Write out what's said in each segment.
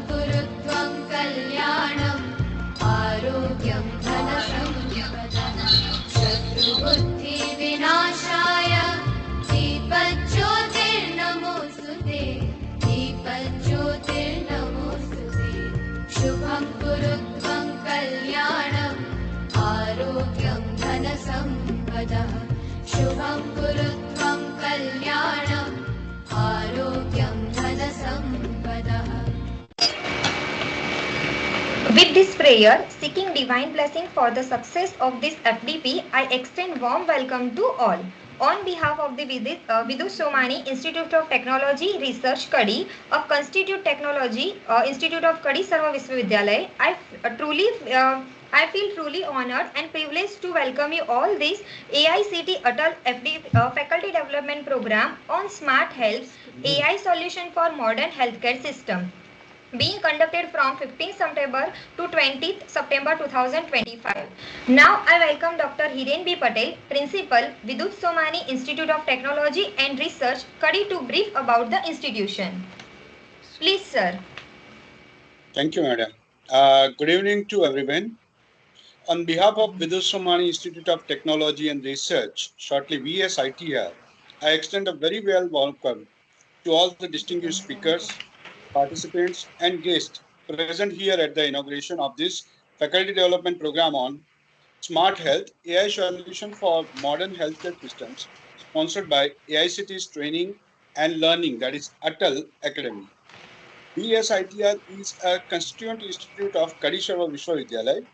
कुरुत्वं कल्याणम् आरोग्यं धनसम्पदः शत्रुबुद्धिविनाशाय दीपज्योतिर्नमोऽस्तुते दीपज्योतिर्नमोऽस्तुते शुभं कुरुत्वं कल्याणम् आरोग्यं धनसम्पदः शुभं कुरुत्वं कल्याणम् आरोग्यं धनसम्पदः. With this prayer, seeking divine blessing for the success of this FDP, I extend warm welcome to all. On behalf of the Vidush Somany Institute of Technology Research Kadi, a Constituent Technology Institute of Kadi Sarva Vishwavidyalaya, I feel truly honored and privileged to welcome you all this AICT Atal FD Faculty Development Program on Smart Health AI Solution for Modern Healthcare System, being conducted from 15th September to 20th September 2025. Now I welcome Dr. Hiren B. Patel, Principal, Vidush Somany Institute of Technology and Research, Kadi, to brief about the institution. Please, sir. Thank you, madam. Good evening to everyone. On behalf of Vidush Somany Institute of Technology and Research, shortly VSITR, I extend a very welcome to all the distinguished speakers, participants, and guests present here at the inauguration of this faculty development program on Smart Health AI Solution for Modern Healthcare Systems, sponsored by AICT's Training and Learning, that is Atal Academy. VSITR is a constituent institute of Kadi Vishwavidyalaya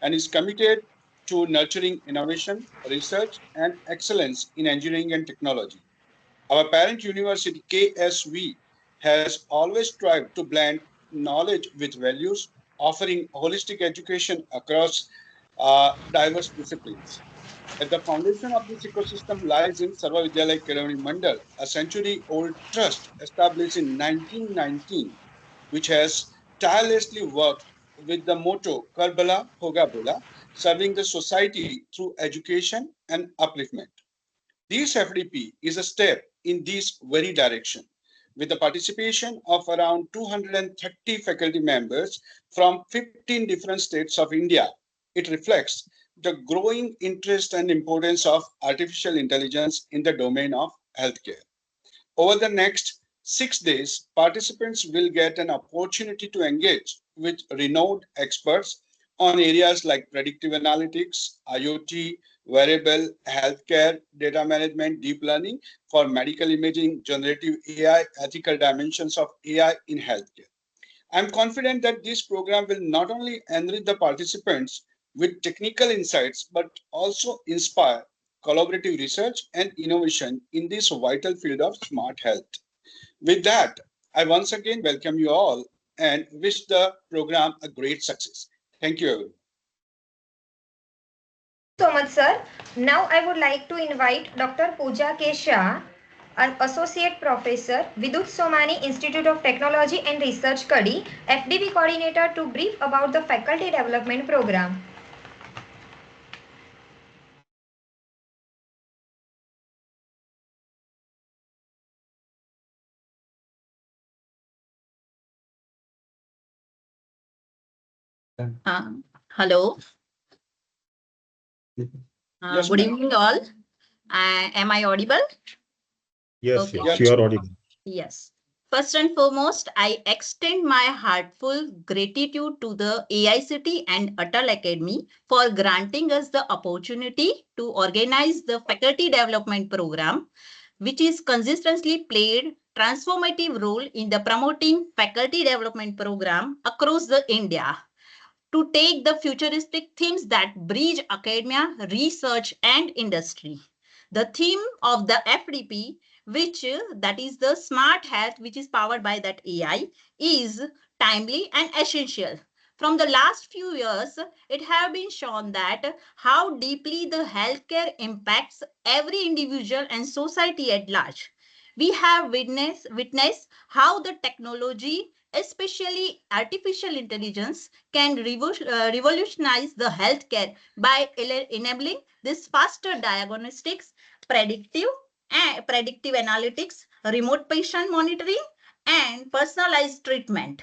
and is committed to nurturing innovation, research, and excellence in engineering and technology. Our parent university, KSV, has always strived to blend knowledge with values, offering holistic education across diverse disciplines. At the foundation of this ecosystem lies in Sarva Vidyalaya Kelavani Mandal, a century-old trust established in 1919, which has tirelessly worked with the motto Karbala Hoga Bola, serving the society through education and upliftment. This FDP is a step in this very direction. With the participation of around 230 faculty members from 15 different states of India, it reflects the growing interest and importance of artificial intelligence in the domain of healthcare. Over the next 6 days, participants will get an opportunity to engage with renowned experts on areas like predictive analytics, IoT, wearable, healthcare, data management, deep learning for medical imaging, generative AI, ethical dimensions of AI in healthcare. I'm confident that this program will not only enrich the participants with technical insights, but also inspire collaborative research and innovation in this vital field of smart health. With that, I once again welcome you all and wish the program a great success. Thank you, everyone. So much, sir. Now I would like to invite Dr. Pooja K. Shah, an Associate Professor, Vidush Somany Institute of Technology and Research, Kadi, FDP Coordinator, to brief about the Faculty Development Program. Hello. Yes, good ma'am. evening, all. Am I audible? Yes, Okay. yes, you are audible. Yes. First and foremost, I extend my heartful gratitude to the AICT and Atal Academy for granting us the opportunity to organize the faculty development program, which is consistently played transformative role in the promoting faculty development program across the India to take the futuristic themes that bridge academia, research, and industry. The theme of the FDP, which that is the smart health, which is powered by that AI, is timely and essential. From the last few years, it has been shown that how deeply the healthcare impacts every individual and society at large. We have witnessed how the technology, especially artificial intelligence, can revolutionize the healthcare by enabling this faster diagnostics, predictive analytics, remote patient monitoring, and personalized treatment.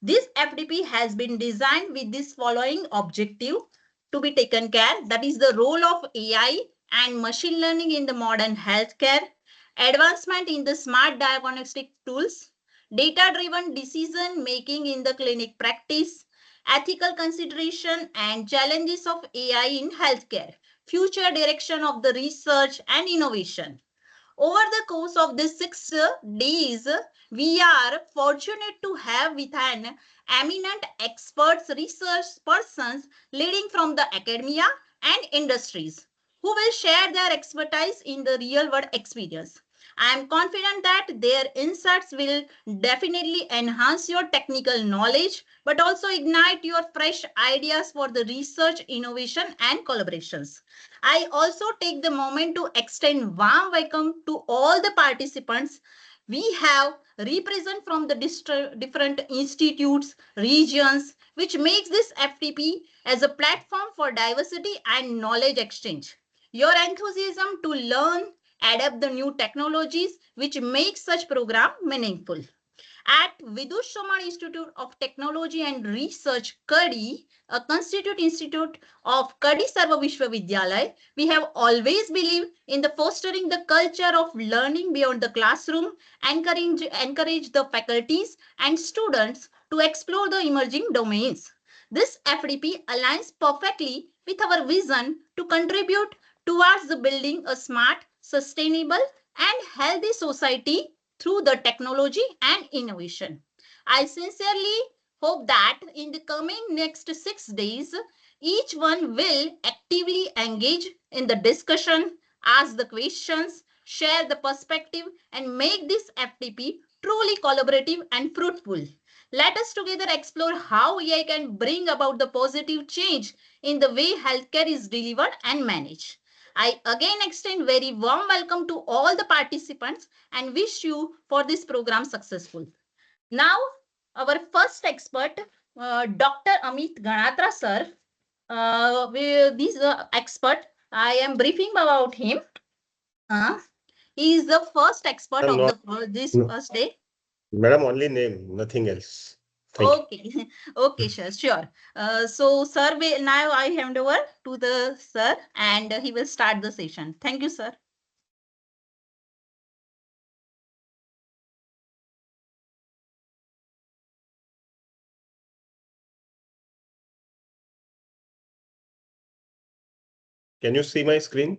This FDP has been designed with this following objective to be taken care. That is the role of AI and machine learning in the modern healthcare, advancement in the smart diagnostic tools, data-driven decision making in the clinic practice, ethical consideration and challenges of AI in healthcare, future direction of the research and innovation. Over the course of these 6 days, we are fortunate to have with an eminent experts, research persons leading from the academia and industries who will share their expertise in the real world experience. I am confident that their insights will definitely enhance your technical knowledge, but also ignite your fresh ideas for the research, innovation, and collaborations. I also take the moment to extend warm welcome to all the participants. We have represent from the different institutes, regions, which makes this FTP as a platform for diversity and knowledge exchange. Your enthusiasm to learn, adapt the new technologies, which makes such program meaningful. At Vidush Institute of Technology and Research, Kadi, a Constituent Institute of Kadi Sarva Vishwavidyalaya, we have always believed in the fostering the culture of learning beyond the classroom, encourage the faculties and students to explore the emerging domains. This FDP aligns perfectly with our vision to contribute towards the building a smart, sustainable, and healthy society through the technology and innovation. I sincerely hope that in the coming next 6 days, each one will actively engage in the discussion, ask the questions, share the perspective, and make this FTP truly collaborative and fruitful. Let us together explore how AI can bring about the positive change in the way healthcare is delivered and managed. I again extend very warm welcome to all the participants and wish you for this program successful. Now, our first expert, Dr. Amit Ganatra sir. This expert, I am briefing about him. He is the first expert of this first day. Madam, only name, nothing else. Okay, okay, sure. So, sir, now I hand over to the sir and he will start the session. Thank you, sir. Can you see my screen?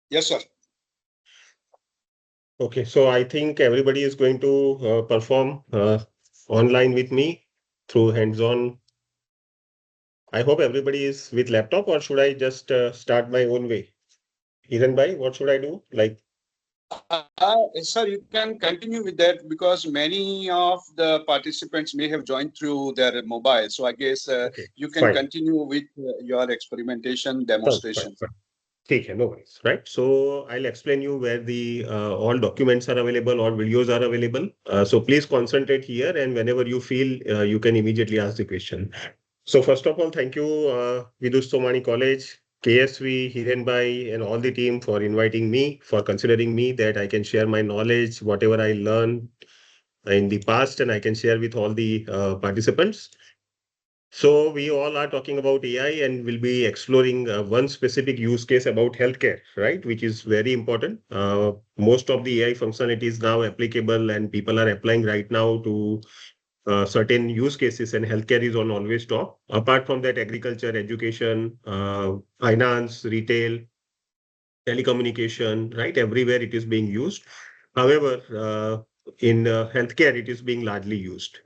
Yes, sir. Okay, so I think everybody is going to perform online with me through hands-on. I hope everybody is with laptop, or should I just start my own way? Hiran bhai, what should I do? Sir, you can continue with that because many of the participants may have joined through their mobile. So I guess Okay, you can fine. continue with your experimentation demonstration. Fine. Okay, no worries, right? So I'll explain you where the all documents are available, all videos are available. So please concentrate here, and whenever you feel, you can immediately ask the question. So first of all, thank you, Vidush Somany College, KSV, Hiren Bhai, and all the team for inviting me, for considering me that I can share my knowledge, whatever I learned in the past, and I can share with all the participants. So we all are talking about AI and we'll be exploring one specific use case about healthcare, right? Which is very important. Most of the AI functionality is now applicable and people are applying right now to certain use cases, and healthcare is on always top. Apart from that, agriculture, education, finance, retail, telecommunication, right? Everywhere it is being used. However, in healthcare, it is being largely used.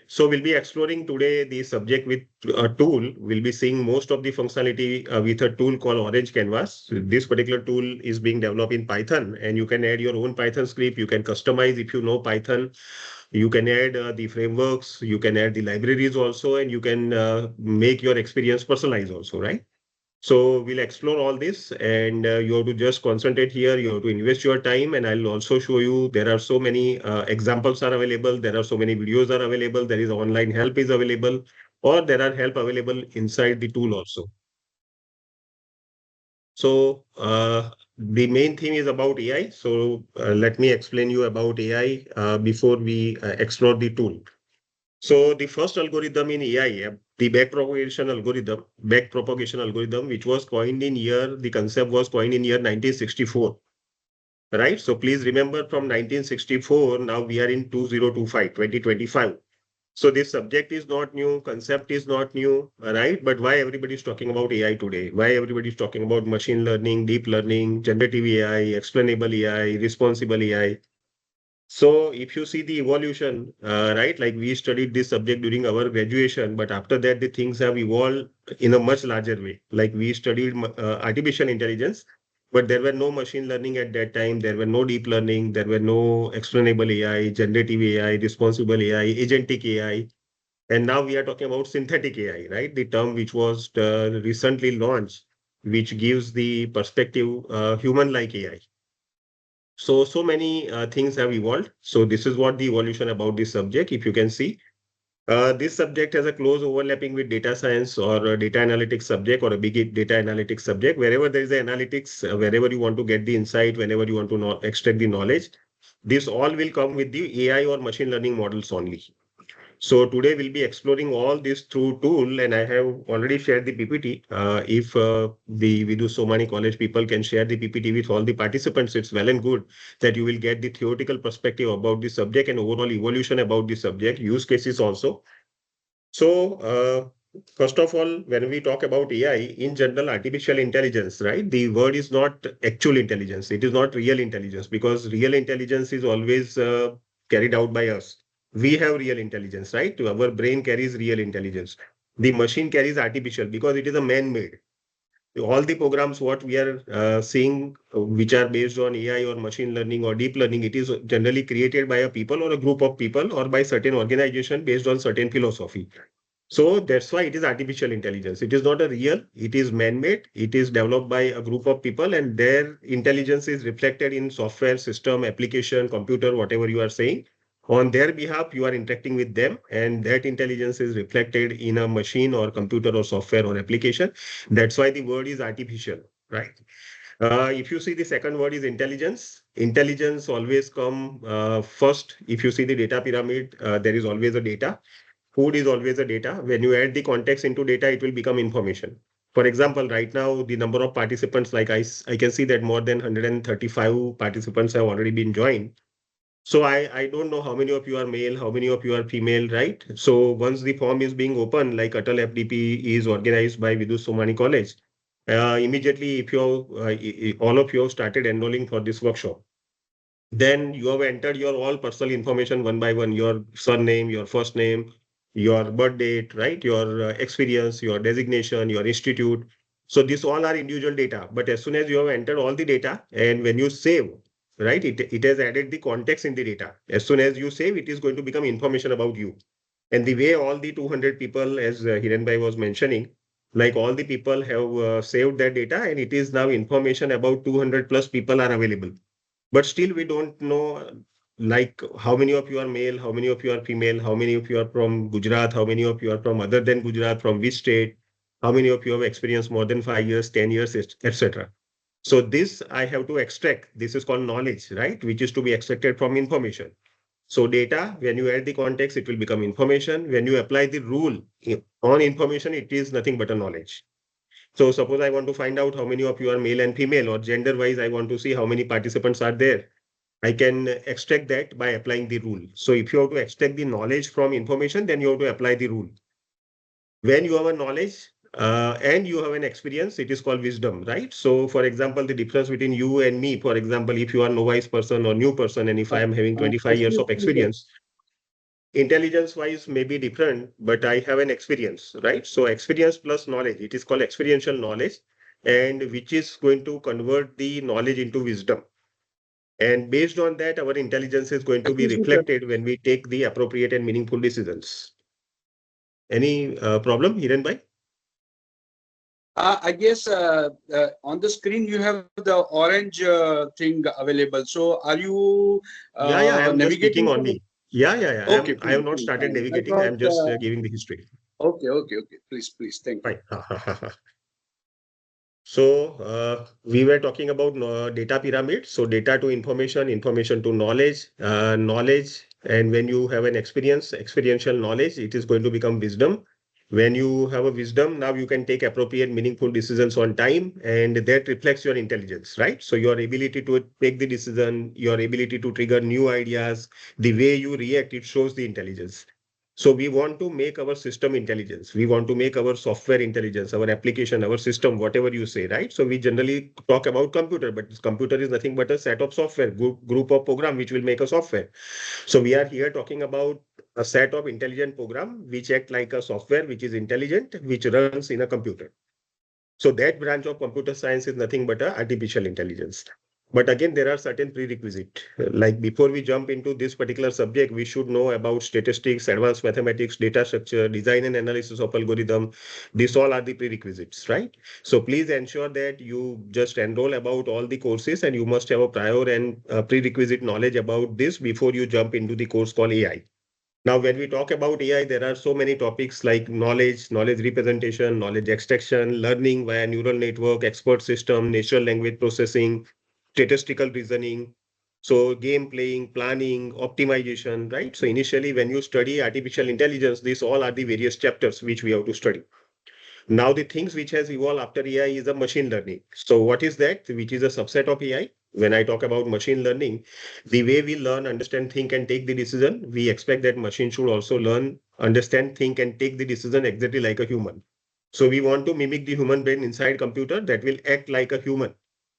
So we'll be exploring today the subject with a tool. We'll be seeing most of the functionality with a tool called Orange Canvas. This particular tool is being developed in Python, and you can add your own Python script. You can customize if you know Python. You can add the frameworks. You can add the libraries also, and you can make your experience personalized also, right? So we'll explore all this, and you have to just concentrate here. You have to invest your time, and I'll also show you there are so many examples are available. There are so many videos are available. There is online help is available, or there are help available inside the tool also. So the main theme is about AI. So let me explain you about AI before we explore the tool. So the first algorithm in AI, the backpropagation algorithm, which was coined in the concept was coined in year 1964. Right. So please remember from 1964, now we are in 2025. So this subject is not new, concept is not new, right? But why everybody is talking about AI today? Why everybody is talking about machine learning, deep learning, generative AI, explainable AI, responsible AI? So if you see the evolution, right, like we studied this subject during our graduation, but after that the things have evolved in a much larger way. Like we studied artificial intelligence, but there were no machine learning at that time. There were no deep learning. There were no explainable AI, generative AI, responsible AI, agentic AI. And now we are talking about synthetic AI, right? The term which was recently launched, which gives the perspective human-like AI. So many things have evolved. So this is what the evolution about this subject. If you can see, this subject has a close overlapping with data science or a data analytics subject or a big data analytics subject. Wherever there is a analytics, wherever you want to get the insight, whenever you want to extract the knowledge, this all will come with the AI or machine learning models only. So today we'll be exploring all this through tool, and I have already shared the PPT. If the Vidush Somany College people can share the PPT with all the participants, it's well and good that you will get the theoretical perspective about the subject and overall evolution about the subject, use cases also. So first of all, when we talk about AI, in general, artificial intelligence, right? The word is not actual intelligence. It is not real intelligence because real intelligence is always carried out by us. We have real intelligence, right? Our brain carries real intelligence. The machine carries artificial because it is a man-made. All the programs what we are seeing, which are based on AI or machine learning or deep learning, it is generally created by a people or a group of people or by certain organization based on certain philosophy. So that's why it is artificial intelligence. It is not a real, it is man-made, it is developed by a group of people and their intelligence is reflected in software, system, application, computer, whatever you are saying. On their behalf, you are interacting with them and that intelligence is reflected in a machine or computer or software or application. That's why the word is artificial, right? If you see the second word is intelligence. Intelligence always come first. If you see the data pyramid, there is always a data. Food is always a data. When you add the context into data, it will become information. For example, right now, the number of participants, like I can see that more than 135 participants have already been joined. So I don't know how many of you are male, how many of you are female, right? So once the form is being opened, like Atal FDP is organized by Vidush Somany College, immediately if you all of you have started enrolling for this workshop, then you have entered your all personal information one by one, your surname, your first name, your birth date, right? Your experience, your designation, your institute. So these all are individual data. But as soon as you have entered all the data and when you save, right, it has added the context in the data. As soon as you save, it is going to become information about you. And the way all the 200 people, as Hirenbhai was mentioning, like all the people have saved their data and it is now information about 200 plus people are available. But still we don't know like how many of you are male, how many of you are female, how many of you are from Gujarat, how many of you are from other than Gujarat, from which state, how many of you have experienced more than 5 years, 10 years, etc. So this I have to extract. This is called knowledge, right? Which is to be extracted from information. So data, when you add the context, it will become information. When you apply the rule on information, it is nothing but a knowledge. So suppose I want to find out how many of you are male and female or gender wise, I want to see how many participants are there. I can extract that by applying the rule. So if you have to extract the knowledge from information, then you have to apply the rule. When you have a knowledge and you have an experience, it is called wisdom, right? So for example, the difference between you and me, for example, if you are novice person or new person, and if I am having 25 years of experience, intelligence wise may be different, but I have an experience, right? So experience plus knowledge, it is called experiential knowledge, and which is going to convert the knowledge into wisdom. And based on that, our intelligence is going to be reflected when we take the appropriate and meaningful decisions. Any problem, Hirenbhai? I guess on the screen you have the orange thing available. So are you Yeah, I am just speaking navigating? only. Yeah. Okay, I have fine, not fine, started fine. I navigating. I thought, am just giving the history. okay. Please. Thank you. Fine. So we were talking about data pyramid. So data to information, information to knowledge, knowledge. And when you have an experiential knowledge, it is going to become wisdom. When you have a wisdom, now you can take appropriate, meaningful decisions on time, and that reflects your intelligence, right? So your ability to take the decision, your ability to trigger new ideas, the way you react, it shows the intelligence. So we want to make our system intelligence. We want to make our software intelligence, our application, our system, whatever you say, right? So we generally talk about computer, but this computer is nothing but a set of software, group of program which will make a software. So we are here talking about a set of intelligent program which act like a software which is intelligent, which runs in a computer. So that branch of computer science is nothing but a artificial intelligence. But again, there are certain prerequisites. Like before we jump into this particular subject, we should know about statistics, advanced mathematics, data structure, design and analysis of algorithm. These all are the prerequisites, right? So please ensure that you just enroll about all the courses, and you must have a prior and prerequisite knowledge about this before you jump into the course called AI. Now, when we talk about AI, there are so many topics like knowledge, knowledge representation, knowledge extraction, learning via neural network, expert system, natural language processing, statistical reasoning. So game playing, planning, optimization, right? So initially, when you study artificial intelligence, these all are the various chapters which we have to study. Now, the things which has evolved after AI is a machine learning. So what is that? Which is a subset of AI. When I talk about machine learning, the way we learn, understand, think, and take the decision, we expect that machine should also learn, understand, think, and take the decision exactly like a human. So we want to mimic the human brain inside computer that will act like a human.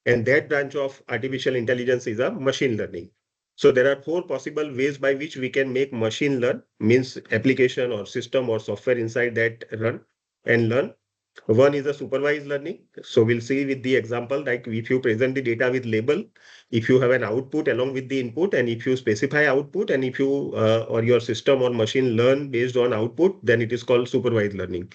And that branch of artificial intelligence is a machine learning. So there are four possible ways by which we can make machine learn, means application or system or software inside that run and learn. One is a supervised learning. So we'll see with the example, like if you present the data with label, if you have an output along with the input, and if you specify output, and if you or your system or machine learn based on output, then it is called supervised learning.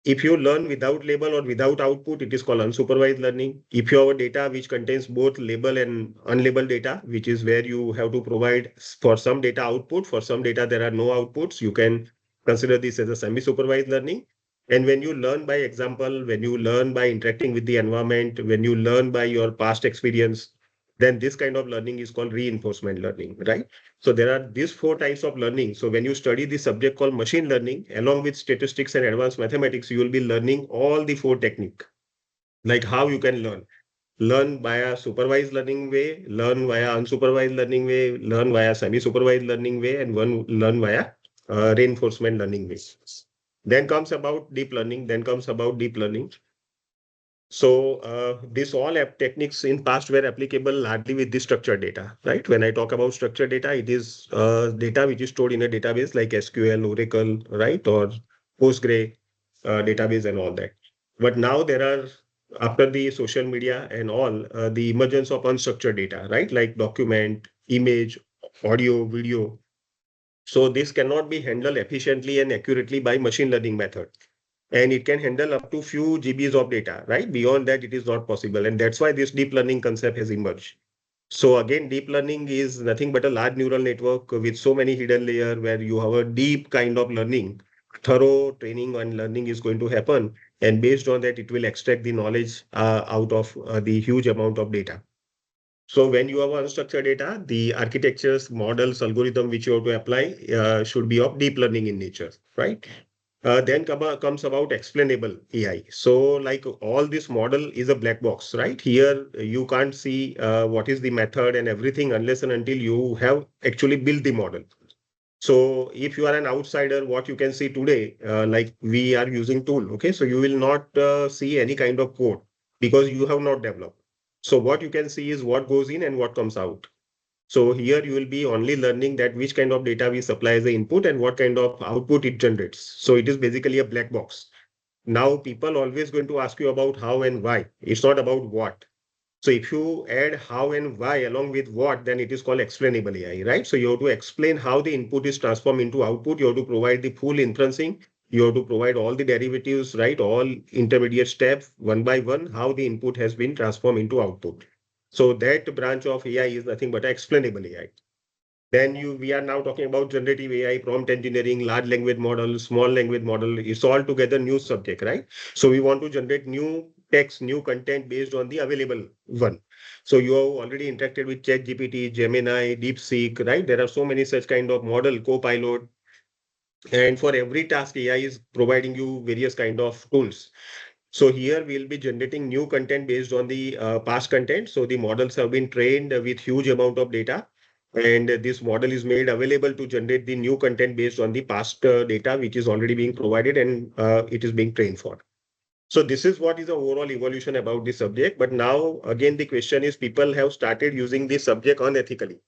If you learn without label or without output, it is called unsupervised learning. If you have a data which contains both label and unlabeled data, which is where you have to provide for some data output, for some data there are no outputs, you can consider this as a semi-supervised learning. And when you learn by example, when you learn by interacting with the environment, when you learn by your past experience, then this kind of learning is called reinforcement learning, right? So there are these four types of learning. So when you study the subject called machine learning, along with statistics and advanced mathematics, you will be learning all the four technique, like how you can learn. Learn via supervised learning way, learn via unsupervised learning way, learn via semi-supervised learning way, and learn via reinforcement learning way. Then comes about deep learning, then comes about deep learning. So this all app techniques in past were applicable largely with the structured data, right? When I talk about structured data, it is data which is stored in a database like SQL, Oracle, right? Or Postgre database and all that. But now there are, after the social media and all, the emergence of unstructured data, right? Like document, image, audio, video. So this cannot be handled efficiently and accurately by machine learning method, and it can handle up to few GBs of data, right? Beyond that, it is not possible. And that's why this deep learning concept has emerged. So again, deep learning is nothing but a large neural network with so many hidden layers where you have a deep kind of learning, thorough training and learning is going to happen. And based on that, it will extract the knowledge out of the huge amount of data. So when you have unstructured data, the architectures, models, algorithm which you have to apply should be of deep learning in nature, right? Then comes about explainable AI. So like all this model is a black box, right? Here you can't see what is the method and everything unless and until you have actually built the model. So if you are an outsider, what you can see today, like we are using tool, okay? So you will not see any kind of code because you have not developed. So what you can see is what goes in and what comes out. So here you will be only learning that which kind of data we supply as the input and what kind of output it generates. So it is basically a black box. Now people always going to ask you about how and why. It's not about what. So if you add how and why along with what, then it is called explainable AI, right? So you have to explain how the input is transformed into output. You have to provide the full inferencing. You have to provide all the derivatives, right? All intermediate steps one by one, how the input has been transformed into output. So that branch of AI is nothing but explainable AI. Then we are now talking about generative AI, prompt engineering, large language model, small language model. It's all together new subject, right? So we want to generate new text, new content based on the available one. So you have already interacted with ChatGPT, Gemini, DeepSeek, right? There are so many such kind of model, Copilot. And for every task, AI is providing you various kind of tools. So here we'll be generating new content based on the past content. So the models have been trained with huge amount of data. And this model is made available to generate the new content based on the past data, which is already being provided and it is being trained for. So this is what is the overall evolution about the subject. But now, again, the question is people have started using this subject unethically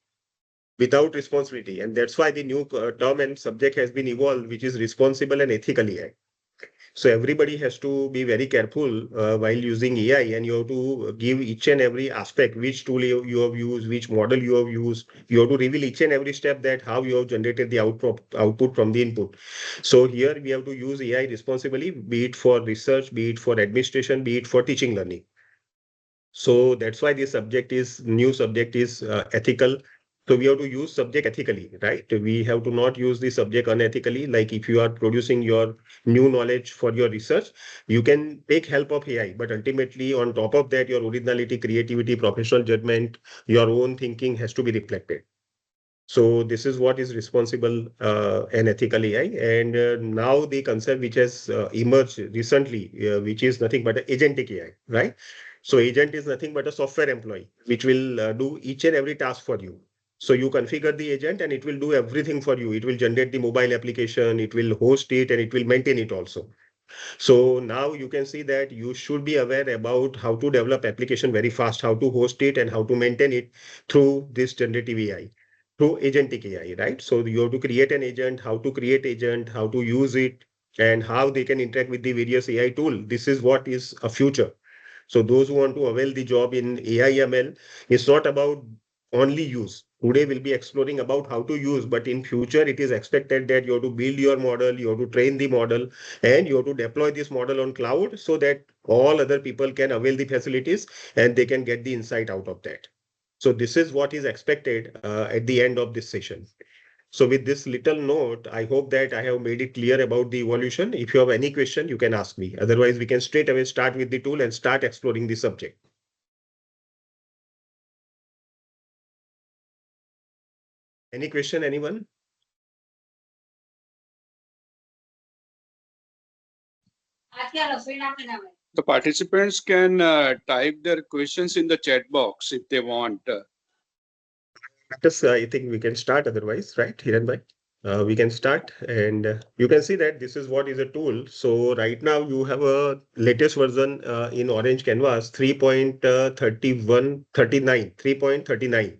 without responsibility. And that's why the new term and subject has been evolved, which is responsible and ethical AI. So everybody has to be very careful while using AI, and you have to give each and every aspect, which tool you have used, which model you have used. You have to reveal each and every step that how you have generated the output from the input. So here we have to use AI responsibly, be it for research, be it for administration, be it for teaching learning. So that's why this new subject is ethical. So we have to use subject ethically, right? We have to not use the subject unethically. Like if you are producing your new knowledge for your research, you can take help of AI, but ultimately on top of that, your originality, creativity, professional judgment, your own thinking has to be reflected. So this is what is responsible and ethical AI. And now the concept which has emerged recently, which is nothing but agentic AI, right? So agent is nothing but a software employee, which will do each and every task for you. So you configure the agent and it will do everything for you. It will generate the mobile application, it will host it, and it will maintain it also. So now you can see that you should be aware about how to develop application very fast, how to host it and how to maintain it through this generative AI, through agentic AI, right? So you have to create an agent, how to create agent, how to use it, and how they can interact with the various AI tool. This is what is a future. So those who want to avail the job in AI ML, it's not about only use. Today we'll be exploring about how to use, but in future it is expected that you have to build your model, you have to train the model, and you have to deploy this model on cloud so that all other people can avail the facilities and they can get the insight out of that. So this is what is expected at the end of this session. So with this little note, I hope that I have made it clear about the evolution. If you have any question, you can ask me. Otherwise, we can straight away start with the tool and start exploring the subject. Any question, anyone? The participants can type their questions in the chat box if they want. I think we can start otherwise, right, Hiranbhai? We can start, and you can see that this is what is a tool. So right now you have a latest version in Orange Canvas 3.39.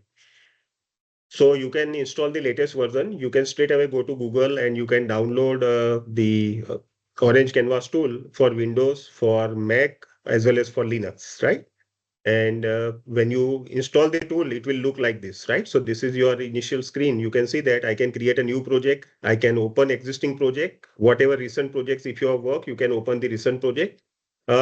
So you can install the latest version. You can straight away go to Google and you can download the Orange Canvas tool for Windows, for Mac, as well as for Linux, right? And when you install the tool, it will look like this, right? So this is your initial screen. You can see that I can create a new project. I can open existing project, whatever recent projects, if you have work, you can open the recent project.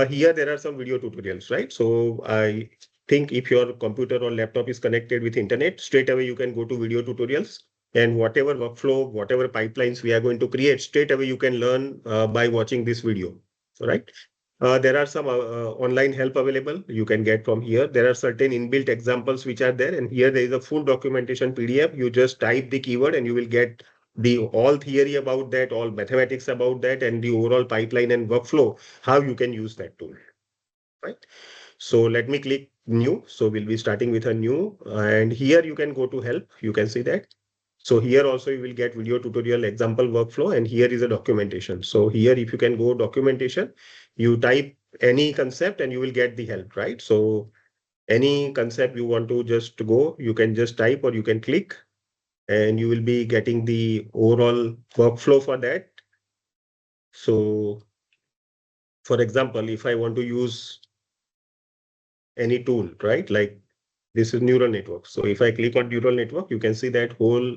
Here, there are some video tutorials, right? So I think if your computer or laptop is connected with internet, straight away you can go to video tutorials, and whatever workflow, whatever pipelines we are going to create, straight away you can learn by watching this video, right? There are some online help available you can get from here. There are certain inbuilt examples which are there, and here there is a full documentation PDF. You just type the keyword and you will get the all theory about that, all mathematics about that, and the overall pipeline and workflow, how you can use that tool, right? So let me click new. So we'll be starting with a new, and here you can go to help. You can see that. So here also you will get video tutorial example workflow, and here is a documentation. So here, if you can go documentation, you type any concept and you will get the help, right? So any concept you want to just go, you can just type or you can click, and you will be getting the overall workflow for that. So for example, if I want to use any tool, right? Like this is neural network. So if I click on neural network, you can see that whole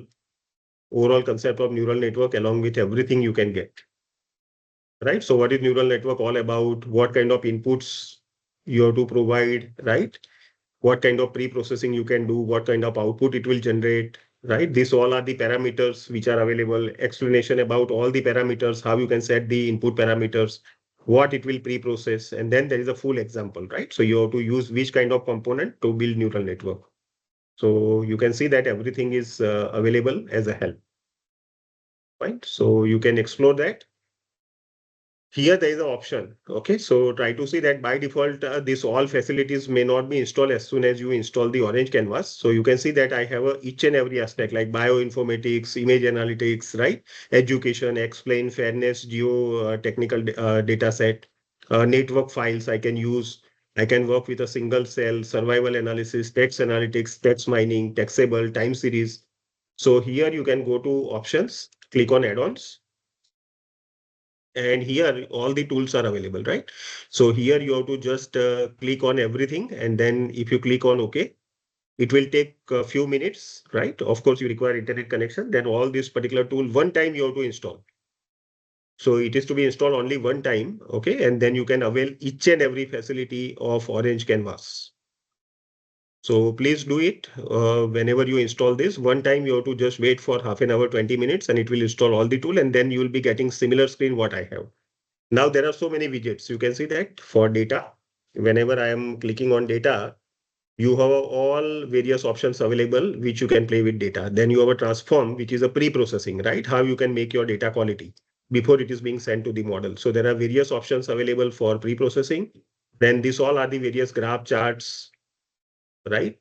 overall concept of neural network along with everything you can get, right? So what is neural network all about? What kind of inputs you have to provide, right? What kind of pre-processing you can do, what kind of output it will generate, right? These all are the parameters which are available, explanation about all the parameters, how you can set the input parameters, what it will pre-process, and then there is a full example, right? So you have to use which kind of component to build neural network. So you can see that everything is available as a help, right? So you can explore that. Here there is an option. Okay, so try to see that by default, this all facilities may not be installed as soon as you install the orange canvas. So you can see that I have each and every aspect like bioinformatics, image analytics, right? Education, explain, fairness, geo technical data set, network files I can use. I can work with a single cell, survival analysis, text analytics, text mining, taxable, time series. So here you can go to options, click on add-ons. And here all the tools are available, right? So here you have to just click on everything. And then if you click on OK, it will take a few minutes, right? Of course, you require internet connection. Then all this particular tool, one time you have to install. So it is to be installed only one time, okay? And then you can avail each and every facility of Orange Canvas. So please do it whenever you install this. One time you have to just wait for half an hour, 20 minutes, and it will install all the tool. And then you will be getting similar screen what I have. Now there are so many widgets. You can see that for data, whenever I am clicking on data, you have all various options available which you can play with data. Then you have a transform, which is a pre-processing, right? How you can make your data quality before it is being sent to the model. So there are various options available for pre-processing. Then these all are the various graph charts, right?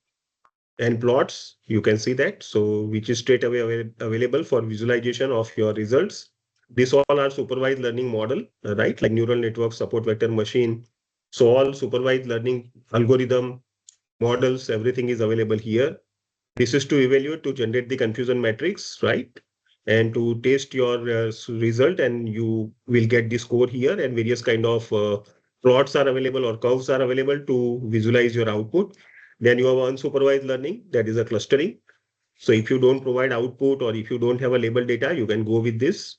And plots, you can see that. So which is straight away available for visualization of your results. These all are supervised learning model, right? Like neural network, support vector machine. So all supervised learning algorithm models, everything is available here. This is to evaluate, to generate the confusion matrix, right? And to test your result, and you will get the score here, and various kind of plots are available or curves are available to visualize your output. Then you have unsupervised learning, that is a clustering. So if you don't provide output or if you don't have a label data, you can go with this.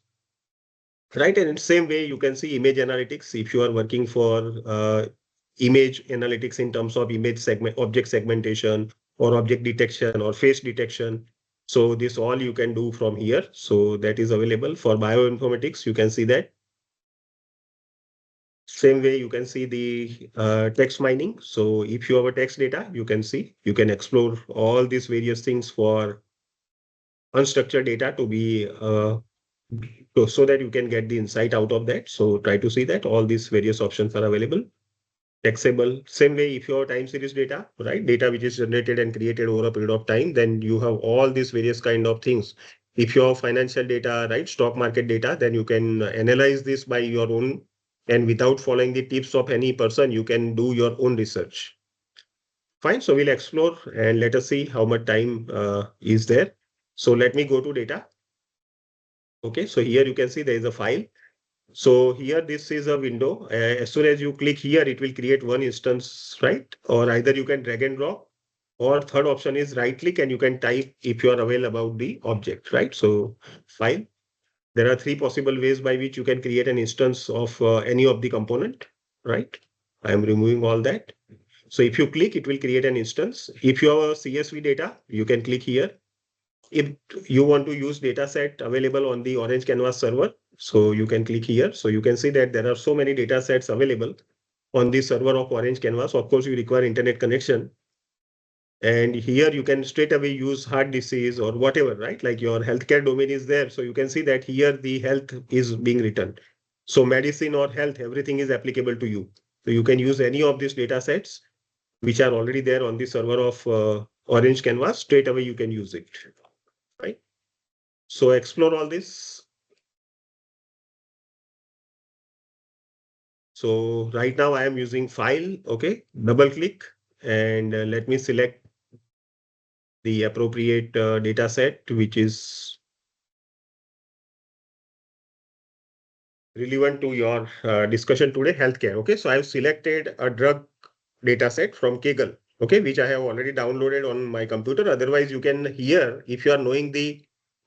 Right, and in the same way, you can see image analytics. If you are working for image analytics in terms of image segment, object segmentation, or object detection, or face detection. So this all you can do from here. So that is available for bioinformatics. You can see that. Same way, you can see the text mining. So if you have a text data, you can see, you can explore all these various things for unstructured data to be so that you can get the insight out of that. So try to see that all these various options are available. Taxable, same way, if you have time series data, right? Data which is generated and created over a period of time, then you have all these various kind of things. If you have financial data, right, stock market data, then you can analyze this by your own, and without following the tips of any person, you can do your own research. Fine, so we'll explore and let us see how much time is there. So let me go to data. Okay, so here you can see there is a file. So here this is a window. As soon as you click here, it will create one instance, right? Or either you can drag and drop, or third option is right click and you can type if you are aware about the object, right? So file. There are three possible ways by which you can create an instance of any of the component, right? I am removing all that. So if you click, it will create an instance. If you have a CSV data, you can click here. If you want to use data set available on the Orange Canvas server, so you can click here. So you can see that there are so many data sets available on the server of Orange Canvas. Of course, you require internet connection. And here you can straight away use heart disease or whatever, right? Like your healthcare domain is there. So you can see that here the health is being written. So medicine or health, everything is applicable to you. So you can use any of these data sets which are already there on the server of Orange Canvas. Straight away you can use it, right? So explore all this. So right now I am using file. Okay, double click and let me select the appropriate data set which is relevant to your discussion today, healthcare. Okay, so I've selected a drug data set from Kaggle, okay, which I have already downloaded on my computer. Otherwise, you can here, if you are knowing the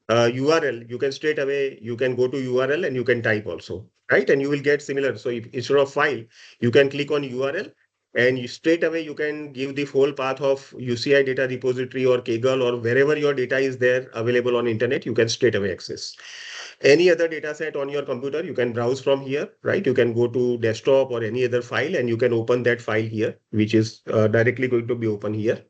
URL, you can straight away, you can go to URL and you can type also, right? And you will get similar. So if instead of file, you can click on URL and you straight away, you can give the whole path of UCI data repository or Kaggle or wherever your data is there available on internet, you can straight away access. Any other data set on your computer, you can browse from here, right? You can go to desktop or any other file and you can open that file here, which is directly going to be open here.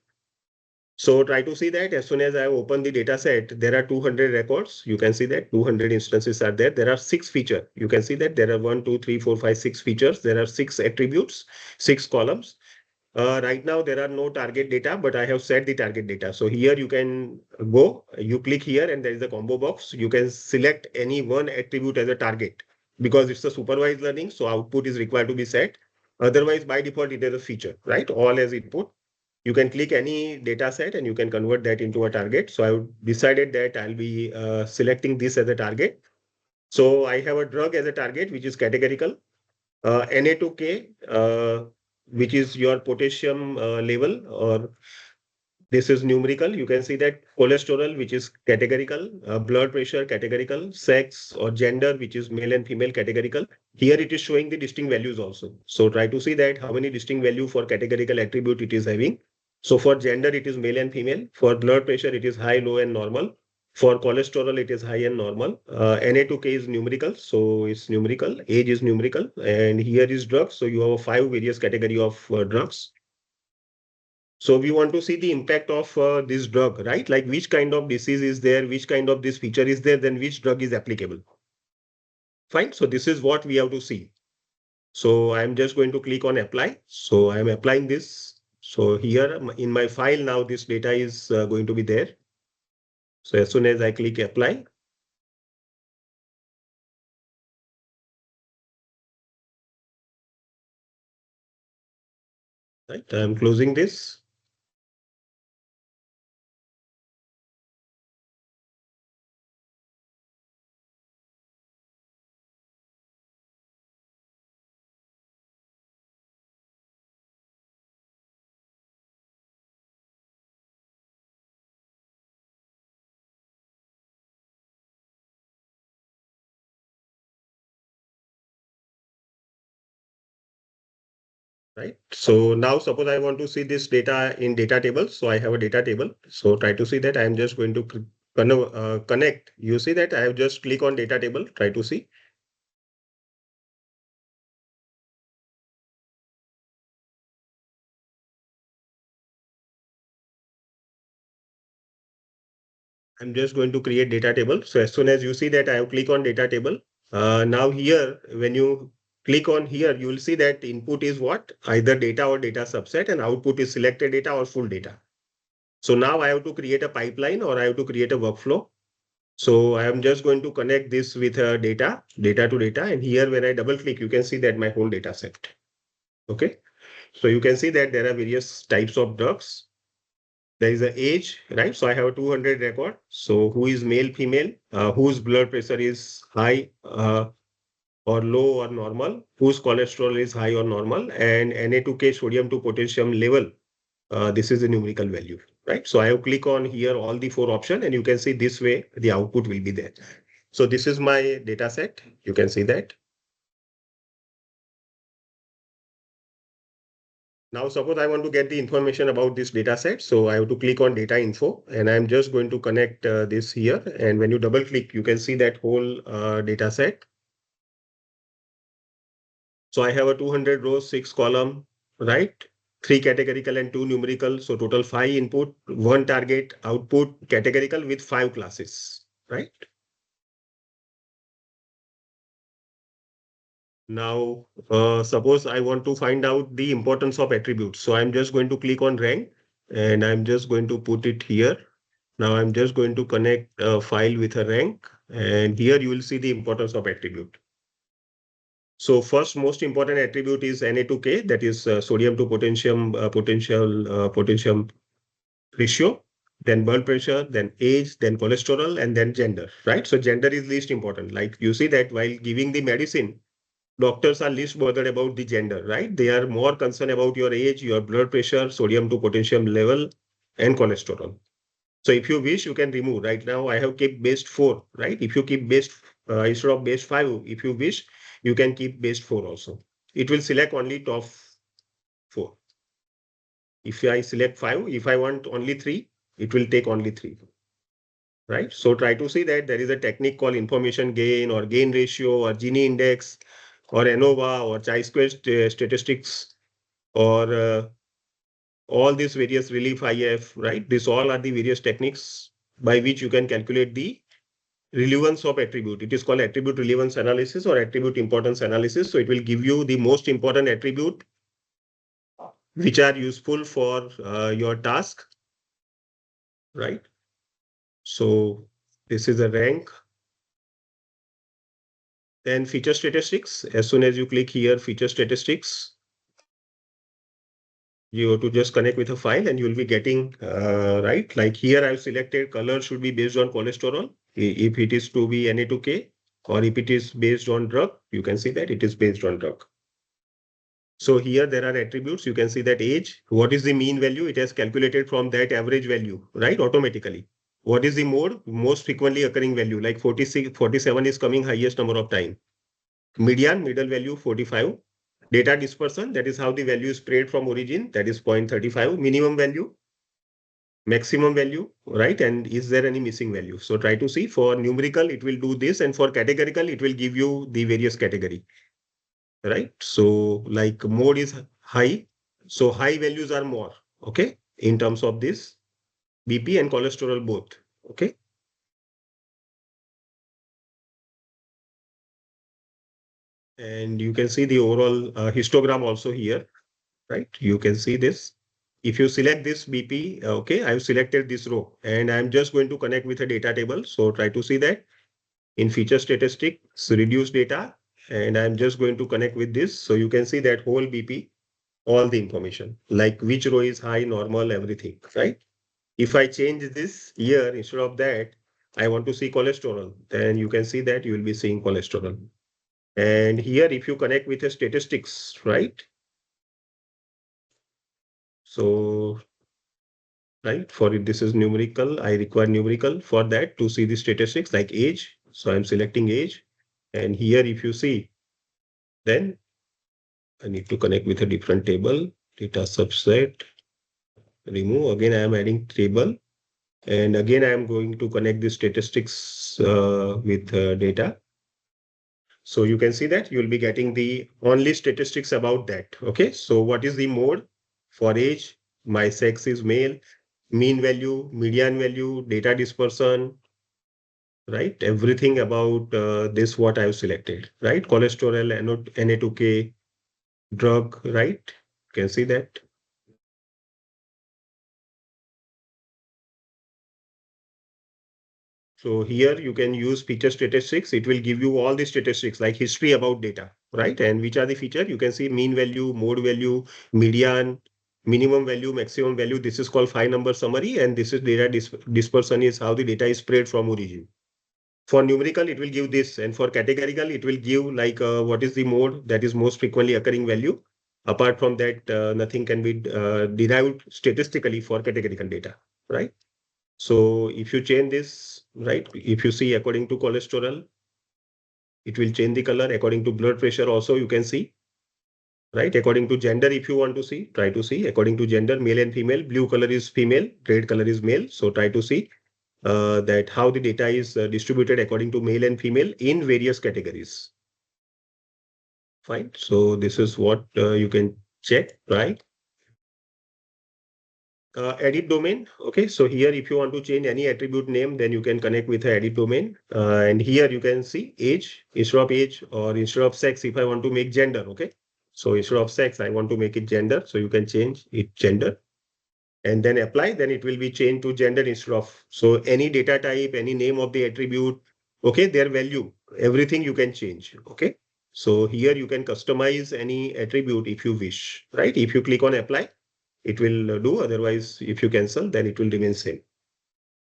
So try to see that as soon as I open the data set, there are 200 records. You can see that 200 instances are there. There are 6 features. You can see that there are 1, 2, 3, 4, 5, 6 features. There are 6 attributes, 6 columns. Right now, there are no target data, but I have set the target data. So here you can go, you click here and there is a combo box. You can select any one attribute as a target because it's a supervised learning. So output is required to be set. Otherwise, by default, it is a feature, right? All as input. You can click any data set and you can convert that into a target. So I decided that I'll be selecting this as a target. So I have a drug as a target, which is categorical. Na2K, which is your potassium level, or this is numerical. You can see that cholesterol, which is categorical, blood pressure categorical, sex or gender, which is male and female categorical. Here it is showing the distinct values also. So try to see that how many distinct value for categorical attribute it is having. So for gender, it is male and female. For blood pressure, it is high, low, and normal. For cholesterol, it is high and normal. Na2K is numerical, so it's numerical. Age is numerical, and here is drugs. So you have 5 various category of drugs. So we want to see the impact of this drug, right? Like which kind of disease is there, which kind of this feature is there, then which drug is applicable. Fine. So this is what we have to see. So I'm just going to click on apply. So I'm applying this. So here in my file now, this data is going to be there. So as soon as I click apply, right, I'm closing this. Right. So now suppose I want to see this data in data table. So I have a data table. So try to see that I'm just going to connect. You see that I have just click on data table. Try to see. I'm just going to create data table. So as soon as you see that I have click on data table. Now here, when you click on here, you will see that input is what? Either data or data subset, and output is selected data or full data. So now I have to create a pipeline or I have to create a workflow. So I am just going to connect this with data to data. And here when I double click, you can see that my whole data set. Okay. So you can see that there are various types of drugs. There is an age, right? So I have a 200 record. So who is male, female, whose blood pressure is high or low or normal, whose cholesterol is high or normal, and Na2K sodium to potassium level. This is the numerical value, right? So I have click on here all the 4 options and you can see this way the output will be there. So this is my data set. You can see that. Now, suppose I want to get the information about this data set. So I have to click on data info and I'm just going to connect this here. And when you double click, you can see that whole data set. So I have a 200 rows, 6 column, right? 3 categorical and 2 numerical. So total 5 input, 1 target, output, categorical with 5 classes, right? Now, suppose I want to find out the importance of attributes. So I'm just going to click on rank and I'm just going to put it here. Now I'm just going to connect a file with a rank and here you will see the importance of attribute. So first most important attribute is Na2K, that is sodium to potassium potassium ratio, then blood pressure, then age, then cholesterol, and then gender, right? So gender is least important. Like you see that while giving the medicine, doctors are least bothered about the gender, right? They are more concerned about your age, your blood pressure, sodium to potassium level, and cholesterol. So if you wish, you can remove. Right now, I have kept base 4, right? If you keep base instead of base 5, if you wish, you can keep base 4 also. It will select only top 4. If I select 5, if I want only 3, it will take only 3. right? So try to see that there is a technique called information gain or gain ratio or Gini index or ANOVA or chi-square statistics or all these various relief IF, right? These all are the various techniques by which you can calculate the relevance of attribute. It is called attribute relevance analysis or attribute importance analysis. So it will give you the most important attribute which are useful for your task, right? So this is a rank. Then feature statistics. As soon as you click here, feature statistics, you have to just connect with a file and you will be getting, right? Like here I've selected color should be based on cholesterol. If it is to be Na2K or if it is based on drug, you can see that it is based on drug. So here there are attributes. You can see that age, what is the mean value? It has calculated from that average value, right? Automatically. What is the mode? Most frequently occurring value, like 46, 47 is coming highest number of time. Median, middle value 45. Data dispersion, that is how the value is spread from origin, that is 0.35. Minimum value, maximum value, right? And is there any missing value? So try to see for numerical, it will do this, and for categorical, it will give you the various category, right? So like mode is high. So high values are more, okay? In terms of this BP and cholesterol both, okay? And you can see the overall histogram also here, right? You can see this. If you select this BP, okay, I've selected this row and I'm just going to connect with a data table. So try to see that in feature statistics, reduce data, and I'm just going to connect with this. So you can see that whole BP, all the information, like which row is high, normal, everything, right? If I change this here, instead of that, I want to see cholesterol, then you can see that you will be seeing cholesterol. And here, if you connect with the statistics, right? So, right, for it, this is numerical. I require numerical for that to see the statistics like age. So I'm selecting age. And here, if you see, then I need to connect with a different table, data subset, remove. Again, I am adding table. And again, I am going to connect the statistics with data. So you can see that you will be getting the only statistics about that. Okay, so what is the mode for age? My sex is male, mean value, median value, data dispersion, right? Everything about this what I have selected, right? Cholesterol, Na2K, drug, right? You can see that. So here you can use feature statistics. It will give you all the statistics like history about data, right? And which are the feature? You can see mean value, mode value, median, minimum value, maximum value. This is called 5-number summary. And this is data dispersion is how the data is spread from origin. For numerical, it will give this. And for categorical, it will give like what is the mode that is most frequently occurring value. Apart from that, nothing can be derived statistically for categorical data, right? So if you change this, right, if you see according to cholesterol, it will change the color. According to blood pressure also you can see, right? According to gender, if you want to see, try to see according to gender, male and female, blue color is female, red color is male. So try to see that how the data is distributed according to male and female in various categories. Fine. So this is what you can check, right? Edit domain. Okay, so here if you want to change any attribute name, then you can connect with the edit domain. And here you can see age, instead of age or instead of sex, if I want to make gender, okay. So instead of sex, I want to make it gender. So you can change it gender and then apply, then it will be changed to gender instead of. So any data type, any name of the attribute, okay, their value, everything you can change, okay. So here you can customize any attribute if you wish, right? If you click on apply, it will do. Otherwise, if you cancel, then it will remain same.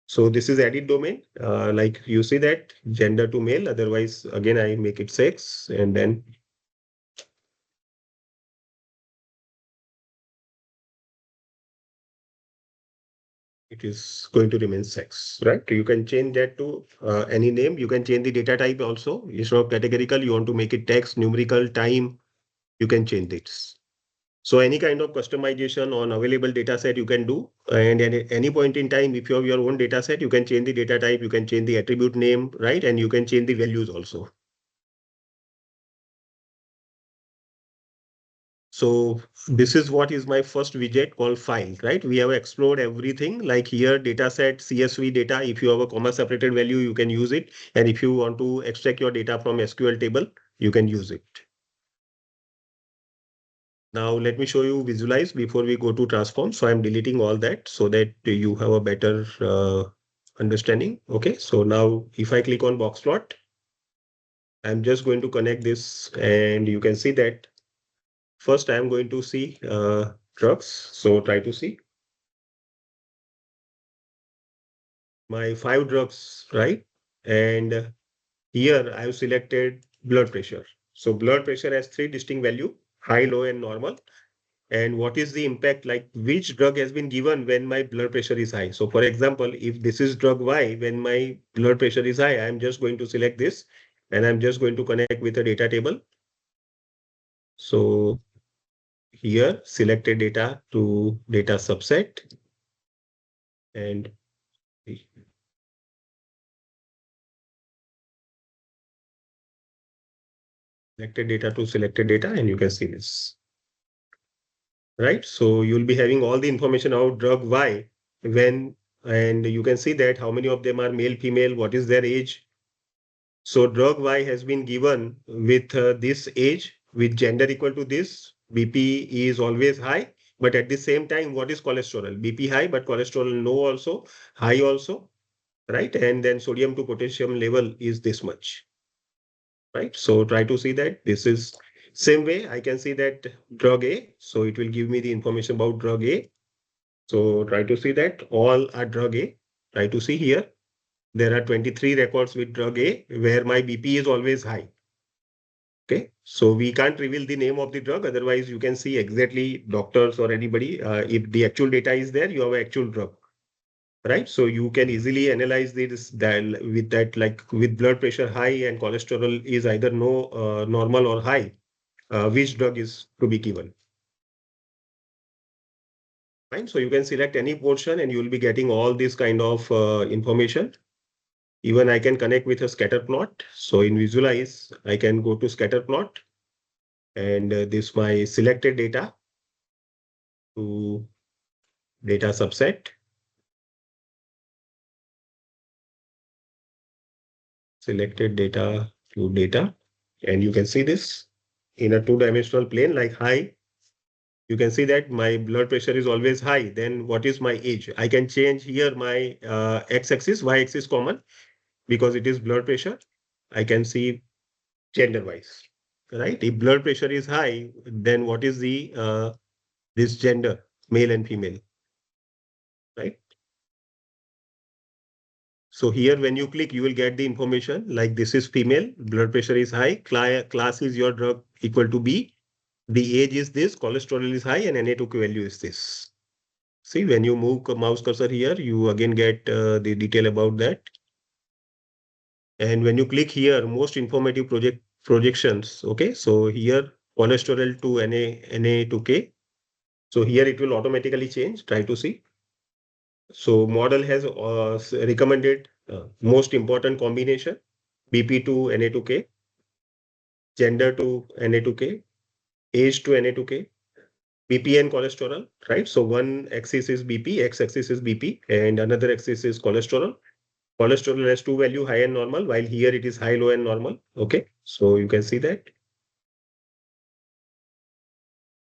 So this is edit domain. Like you see that gender to male. Otherwise, again, I make it sex and then it is going to remain sex, right? You can change that to any name. You can change the data type also. Instead of categorical, you want to make it text, numerical, time. You can change this. So any kind of customization on available data set you can do. And at any point in time, if you have your own data set, you can change the data type, you can change the attribute name, right? And you can change the values also. So this is what is my first widget called file, right? We have explored everything like here, data set, CSV data. If you have a comma separated value, you can use it. And if you want to extract your data from SQL table, you can use it. Now let me show you visualize before we go to transform. So I'm deleting all that so that you have a better understanding. Okay, so now if I click on box plot, I'm just going to connect this and you can see that first I'm going to see drugs. So try to see my 5 drugs, right? And here I've selected blood pressure. So blood pressure has 3 distinct value, high, low, and normal. And what is the impact, like which drug has been given when my blood pressure is high. So for example, if this is drug Y, when my blood pressure is high, I'm just going to select this and I'm just going to connect with a data table. So here selected data to data subset and selected data to selected data, and you can see this. Right, so you'll be having all the information about drug Y when, and you can see that how many of them are male, female, what is their age. So drug Y has been given with this age, with gender equal to this. BP is always high, but at the same time, what is cholesterol? BP high, but cholesterol low also, high also, right? And then sodium to potassium level is this much, right? So try to see that this is same way. I can see that drug A, so it will give me the information about drug A. So try to see that all are drug A. Try to see here. There are 23 records with drug A where my BP is always high. Okay, so we can't reveal the name of the drug. Otherwise, you can see exactly doctors or anybody. If the actual data is there, you have an actual drug, right? So you can easily analyze this with that, like with blood pressure high and cholesterol is either no normal or high, which drug is to be given. Fine. So you can select any portion and you will be getting all this kind of information. Even I can connect with a scatter plot. So in visualize, I can go to scatter plot and this my selected data to data subset. Selected data to data. And you can see this in a 2-dimensional plane like high. You can see that my blood pressure is always high. Then what is my age? I can change here my x-axis, y-axis common because it is blood pressure. I can see gender wise, right? If blood pressure is high, then what is the this gender, male and female, right? So here when you click, you will get the information like this is female, blood pressure is high, class is your drug equal to B, the age is this, cholesterol is high, and Na2K value is this. See, when you move mouse cursor here, you again get the detail about that. And when you click here, most informative projections, okay, so here cholesterol to Na2K. So here it will automatically change, try to see. So model has recommended most important combination, BP to Na2K, gender to Na2K, age to Na2K, BP and cholesterol, right? So one axis is BP, x-axis is BP, and another axis is cholesterol. Cholesterol has 2 value, high and normal, while here it is high, low, and normal. Okay, so you can see that.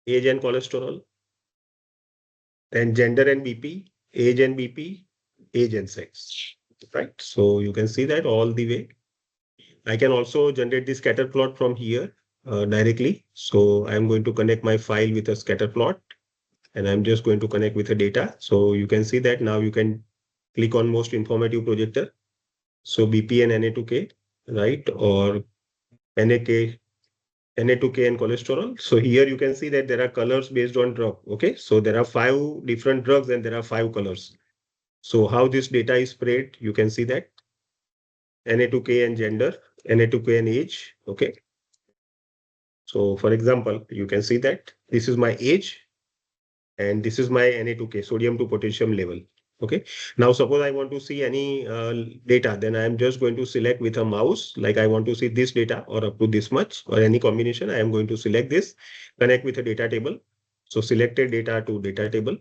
Age and cholesterol, then gender and BP, age and BP, age and sex, right? So you can see that all the way. I can also generate the scatter plot from here directly. So I'm going to connect my file with a scatter plot and I'm just going to connect with the data. So you can see that now you can click on most informative projector. So BP and Na2K, right? Or NAK, Na2K and cholesterol. So here you can see that there are colors based on drug. Okay. So there are 5 different drugs and there are 5 colors. So how this data is spread, you can see that Na2K and gender, Na2K and age. Okay. So for example, you can see that This is my age, and this is my Na2K, sodium to potassium level. Okay. Now, suppose I want to see any data, then I am just going to select with a mouse, like I want to see this data or up to this much or any combination. I am going to select this, connect with a data table. So selected data to data table.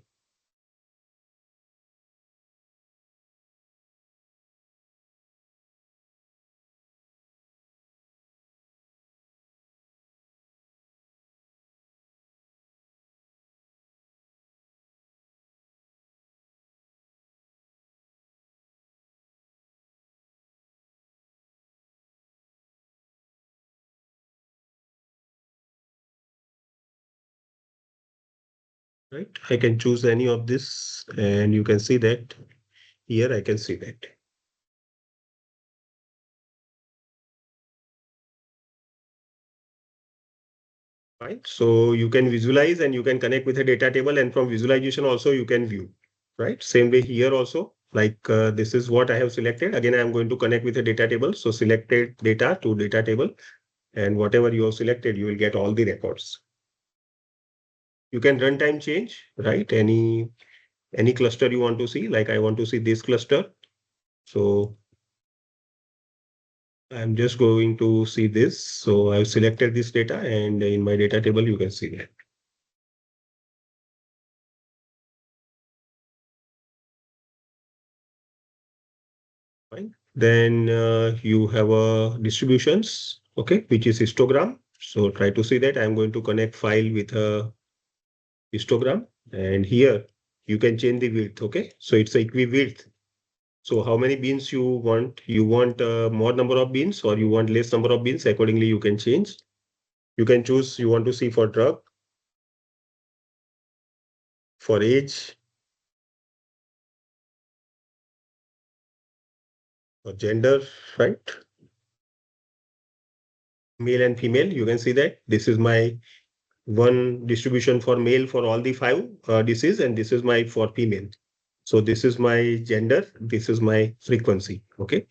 Right. I can choose any of this, and you can see that here I can see that. Right. So you can visualize and you can connect with a data table, and from visualization also you can view. Right. Same way here also, like this is what I have selected. Again, I am going to connect with a data table. So selected data to data table, and whatever you have selected, you will get all the records. You can runtime change, right? Any cluster you want to see, like I want to see this cluster. So I'm just going to see this. So I've selected this data, and in my data table, you can see that. Fine. Then you have a distributions, okay, which is histogram. So try to see that. I'm going to connect file with a histogram, and here you can change the width, okay. So it's a equi-width. So how many beans you want? You want more number of beans or you want less number of beans? Accordingly, you can change. You can choose you want to see for drug, for age, or gender, right? Male and female, you can see that this is my one distribution for male for all the 5 disease, and this is my for female. So this is my gender, this is my frequency, okay?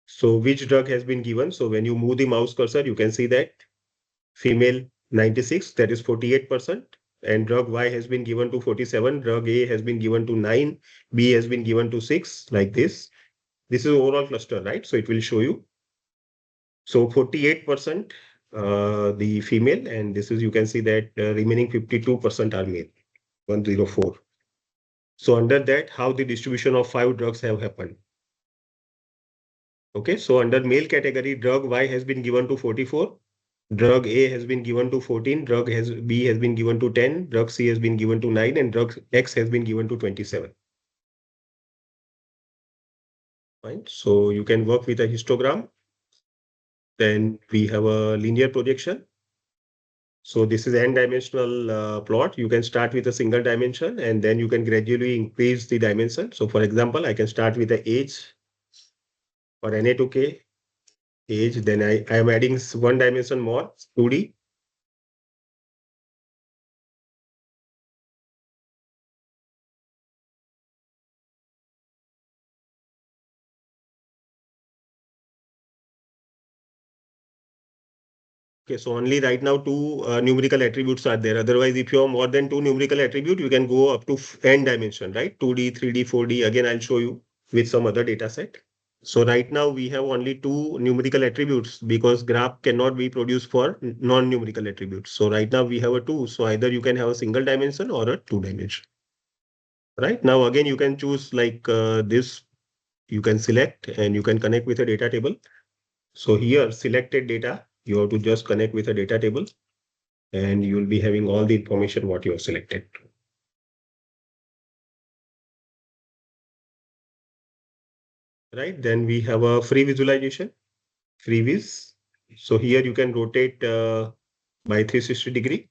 So which drug has been given? So when you move the mouse cursor, you can see that female 96, that is 48%, and drug Y has been given to 47, drug A has been given to 9, B has been given to 6, like this. This is overall cluster, right? So it will show you. So 48% the female, and this is, you can see that remaining 52% are male, 104. So under that, how the distribution of 5 drugs have happened. Okay, so under male category, drug Y has been given to 44, drug A has been given to 14, B has been given to 10, drug C has been given to 9, and drug X has been given to 27. Fine. So you can work with a histogram. Then we have a linear projection. So this is n-dimensional plot. You can start with a single dimension, and then you can gradually increase the dimension. So for example, I can start with the age or Na2K age. Then I am adding one dimension more, 2D. Okay, so only right now 2 numerical attributes are there. Otherwise, if you have more than 2 numerical attributes, you can go up to n dimension, right? 2D, 3D, 4D. Again, I'll show you with some other data set. So right now we have only 2 numerical attributes because graph cannot be produced for non-numerical attributes. So right now we have a 2. So either you can have a single dimension or a 2 dimension. Right now, again, you can choose like this. You can select and you can connect with a data table. So here, selected data, you have to just connect with a data table, and you will be having all the information what you have selected. Right, then we have a free visualization, free viz. So here you can rotate by 360-degree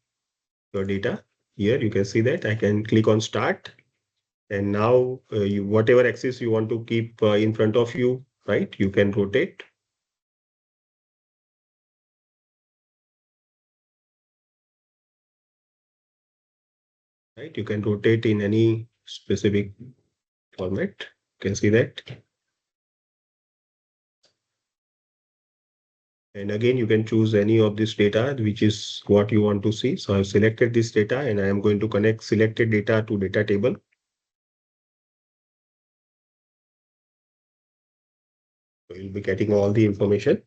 your data. Here you can see that I can click on start, and now whatever axis you want to keep in front of you, right, you can rotate. Right, you can rotate in any specific format. You can see that. And again, you can choose any of this data, which is what you want to see. So I've selected this data and I am going to connect selected data to data table. So you'll be getting all the information.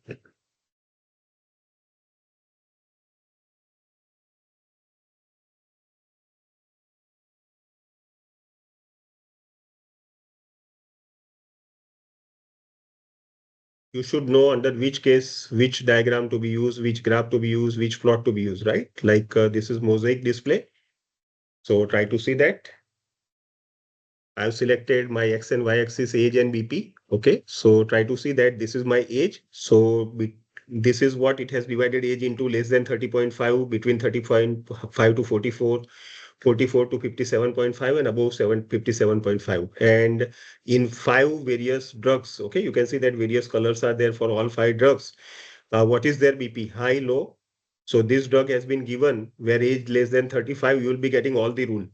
You should know under which case, which diagram to be used, which graph to be used, which plot to be used, right? Like this is mosaic display. So try to see that. I've selected my X and Y axis age and BP. Okay, so try to see that this is my age. So this is what it has divided age into: less than 30.5, between 30.5 to 44, 44 to 57.5, and above 57.5. And in 5 various drugs, okay, you can see that various colors are there for all 5 drugs. What is their BP? High, low. So this drug has been given where age less than 35, you will be getting all the rule.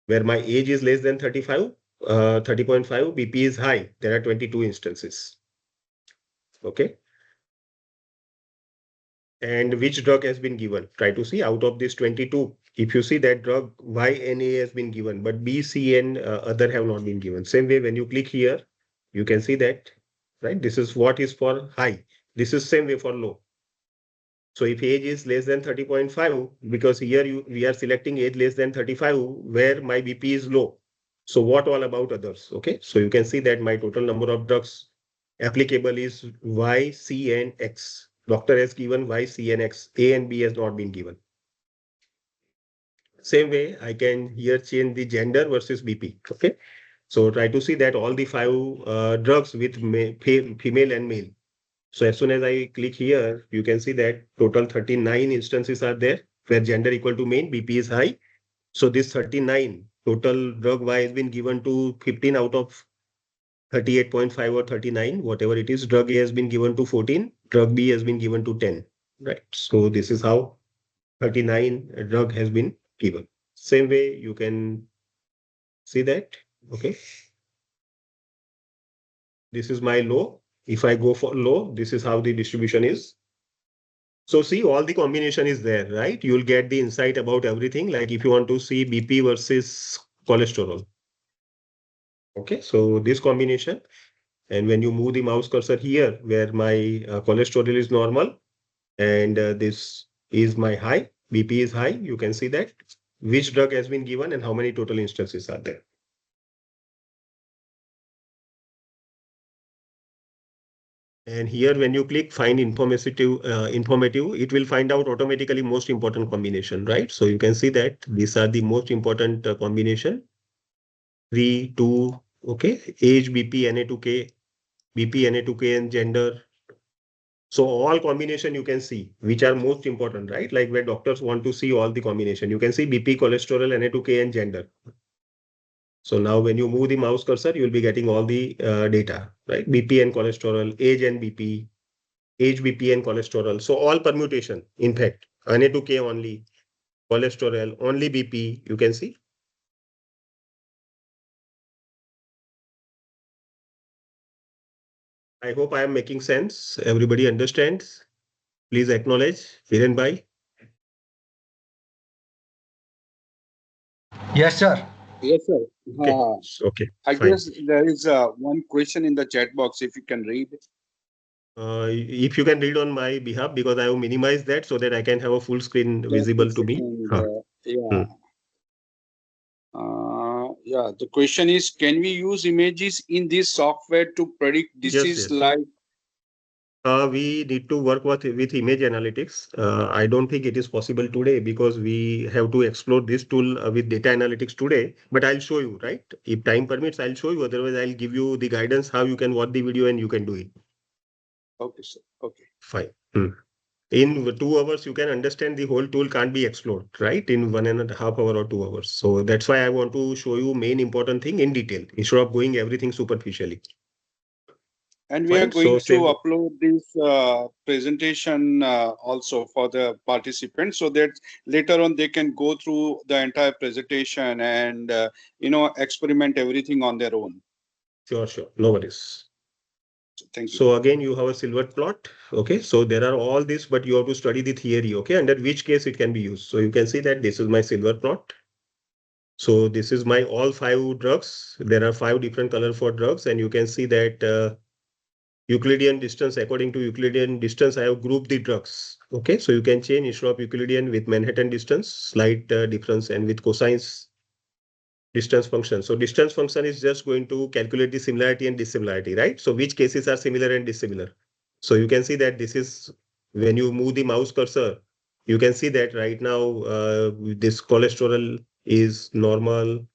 Where my age is less than 35, 30.5, BP is high. There are 22 instances. Okay. And which drug has been given? Try to see out of this 22. If you see that drug YNA has been given, but B, C, and other have not been given. Same way, when you click here, you can see that, right? This is what is for high. This is same way for low. So if age is less than 30.5, because here we are selecting age less than 35, where my BP is low. So what all about others? Okay, so you can see that my total number of drugs applicable is Y, C, and X. Doctor has given Y, C, and X. A and B has not been given. Same way, I can here change the gender versus BP. Okay, so try to see that all the 5 drugs with female and male. So as soon as I click here, you can see that total 39 instances are there where gender equal to male, BP is high. So this 39 total drug Y has been given to 15 out of 38.5 or 39, whatever it is. Drug A has been given to 14, drug B has been given to 10, right? So this is how 39 drug has been given. Same way you can see that, okay? This is my low. If I go for low, this is how the distribution is. So see, all the combination is there, right? You'll get the insight about everything. Like if you want to see BP versus cholesterol. Okay, so this combination, and when you move the mouse cursor here, where my cholesterol is normal, and this is my high, BP is high, you can see that which drug has been given and how many total instances are there. And here, when you click find informative, it will find out automatically most important combination, right? So you can see that these are the most important combination. 3, 2, okay, age, BP, Na2K, BP, Na2K, and gender. So all combination you can see, which are most important, right? Like where doctors want to see all the combination. You can see BP, cholesterol, Na2K, and gender. So now when you move the mouse cursor, you'll be getting all the data, right? BP and cholesterol, age and BP, age, BP, and cholesterol. So all permutation, in fact, Na2K only, cholesterol, only BP, you can see. I hope I am making sense. Everybody understands. Please acknowledge. Hiren bhai. Yes, sir. Yes, sir. Okay. Okay. I Fine. guess there is one question in the chat box, if you can read. If you can read on my behalf, because I have minimized that so that I can have a full screen Just visible a to me. second. Yeah. Yeah, the question is, can we use images in this software to predict disease Yes. like? We need to work with image analytics. I don't think it is possible today because we have to explore this tool with data analytics today. But I'll show you, right? If time permits, I'll show you. Otherwise, I'll give you the guidance how you can watch the video and you can do it. Okay, sir. Okay. Fine. In 2 hours, you can understand the whole tool can't be explored, right? In 1.5 hours or 2 hours. So that's why I want to show you main important thing in detail instead of going everything superficially. And we are Fine. going So to upload this presentation also for the participants so that later on they can go through the entire presentation and, experiment everything on their own. Sure. No worries. Thank you. So again, you have a silver plot. Okay, so there are all this, but you have to study the theory. Okay, under which case it can be used. So you can see that this is my silver plot. So this is my all 5 drugs. There are 5 different color for drugs, and you can see that Euclidean distance, according to Euclidean distance, I have grouped the drugs. Okay, so you can change instead of Euclidean with Manhattan distance, slight difference, and with cosines distance function. So distance function is just going to calculate the similarity and dissimilarity, right? So which cases are similar and dissimilar. So you can see that this is when you move the mouse cursor, you can see that right now this cholesterol is normal,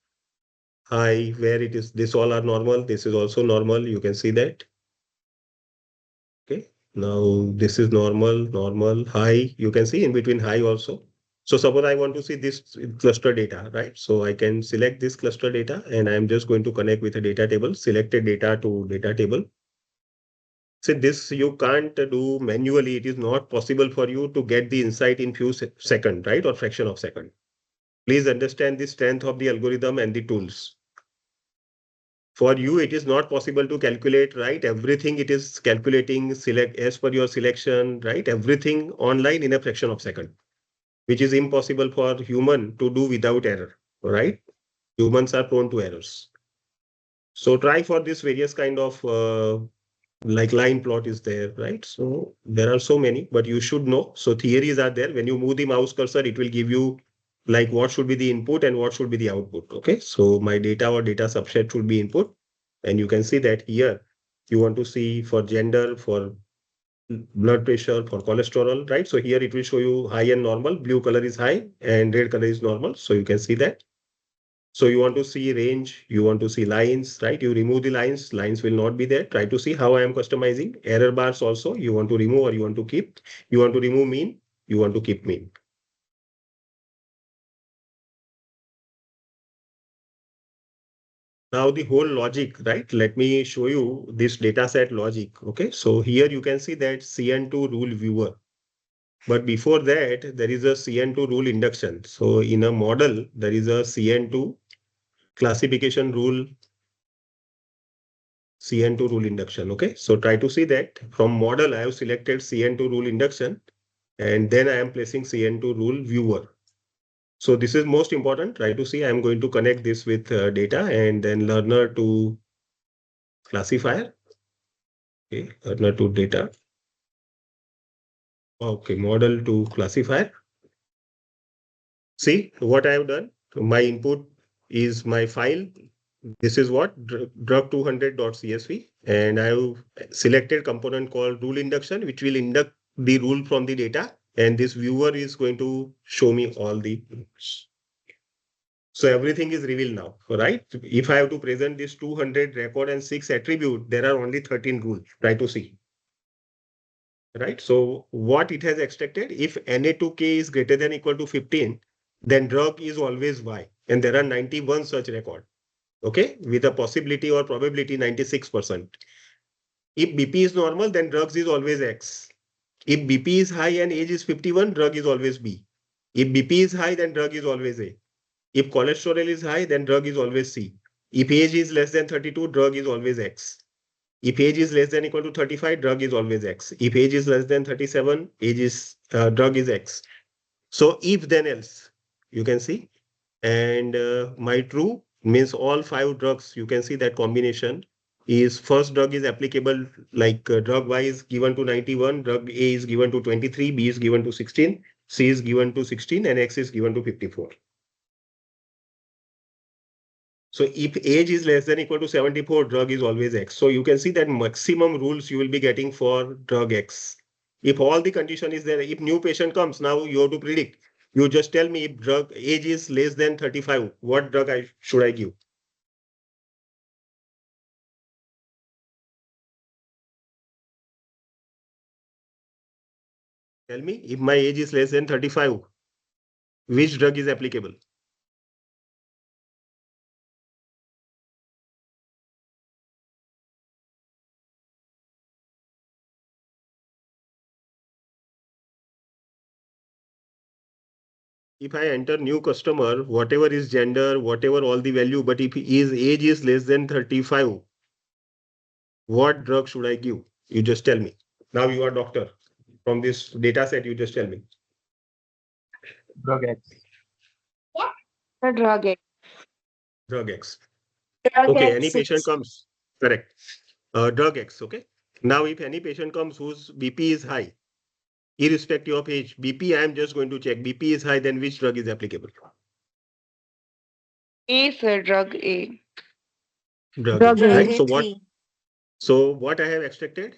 high, where it is, this all are normal. This is also normal. You can see that. Okay. Now this is normal, normal, high. You can see in between high also. So suppose I want to see this cluster data, right? So I can select this cluster data and I'm just going to connect with a data table, selected data to data table. So this you can't do manually. It is not possible for you to get the insight in few seconds, right? Or fraction of second. Please understand the strength of the algorithm and the tools. For you, it is not possible to calculate, right? Everything it is calculating, select as per your selection, right? Everything online in a fraction of second, which is impossible for human to do without error, right? Humans are prone to errors. So try for this various kind of like line plot is there, right? So there are so many, but you should know. So theories are there. When you move the mouse cursor, it will give you like what should be the input and what should be the output. Okay, so my data or data subset should be input. And you can see that here you want to see for gender, for blood pressure, for cholesterol, right? So here it will show you high and normal. Blue color is high and red color is normal. So you can see that. So you want to see range, you want to see lines, right? You remove the lines, lines will not be there. Try to see how I am customizing. Error bars also, you want to remove or you want to keep. You want to remove mean, you want to keep mean. Now the whole logic, right? Let me show you this data set logic. Okay, so here you can see that CN2 rule viewer. But before that, there is a CN2 rule induction. So in a model, there is a CN2 classification rule, CN2 rule induction. Okay, so try to see that from model, I have selected CN2 rule induction and then I am placing CN2 rule viewer. So this is most important. Try to see, I am going to connect this with data and then learner to classifier. Okay, learner to data. Okay, model to classifier. See what I have done. My input is my file. This is what drug200.csv, and I have selected component called rule induction, which will induct the rule from the data. And this viewer is going to show me all the rules. So everything is revealed now, right? If I have to present this 200 record and 6 attribute, there are only 13 rules. Try to see. Right. So what it has extracted, if Na2k is greater than equal to 15, then drug is always Y. And there are 91 such record. Okay, with a possibility or probability 96%. If BP is normal, then drugs is always X. If BP is high and age is 51, drug is always B. If BP is high, then drug is always A. If cholesterol is high, then drug is always C. If age is less than 32, drug is always X. If age is less than equal to 35, drug is always X. If age is less than 37, drug is X. So if then else, you can see. And my true means all 5 drugs, you can see that combination is first drug is applicable like drug Y is given to 91, drug A is given to 23, B is given to 16, C is given to 16 and X is given to 54. So if age is less than equal to 74, drug is always X. So you can see that maximum rules you will be getting for drug X. If all the condition is there, if new patient comes, now you have to predict. You just tell me if drug age is less than 35, what drug should I give? Tell me if my age is less than 35, which drug is applicable? If I enter new customer, whatever is gender, whatever all the value, but if his age is less than 35, What drug should I give? You just tell me. Now you are doctor. From this data set, you just tell me. Drug X. The drug X. Drug X. Drug Okay, X any patient comes. Correct. Drug X. Okay. Now, if any patient comes whose BP is high, irrespective of age, BP, I am just going to check. BP is high, then which drug is applicable? A, sir, drug A. Drug A, Drug A. right? So what I have extracted?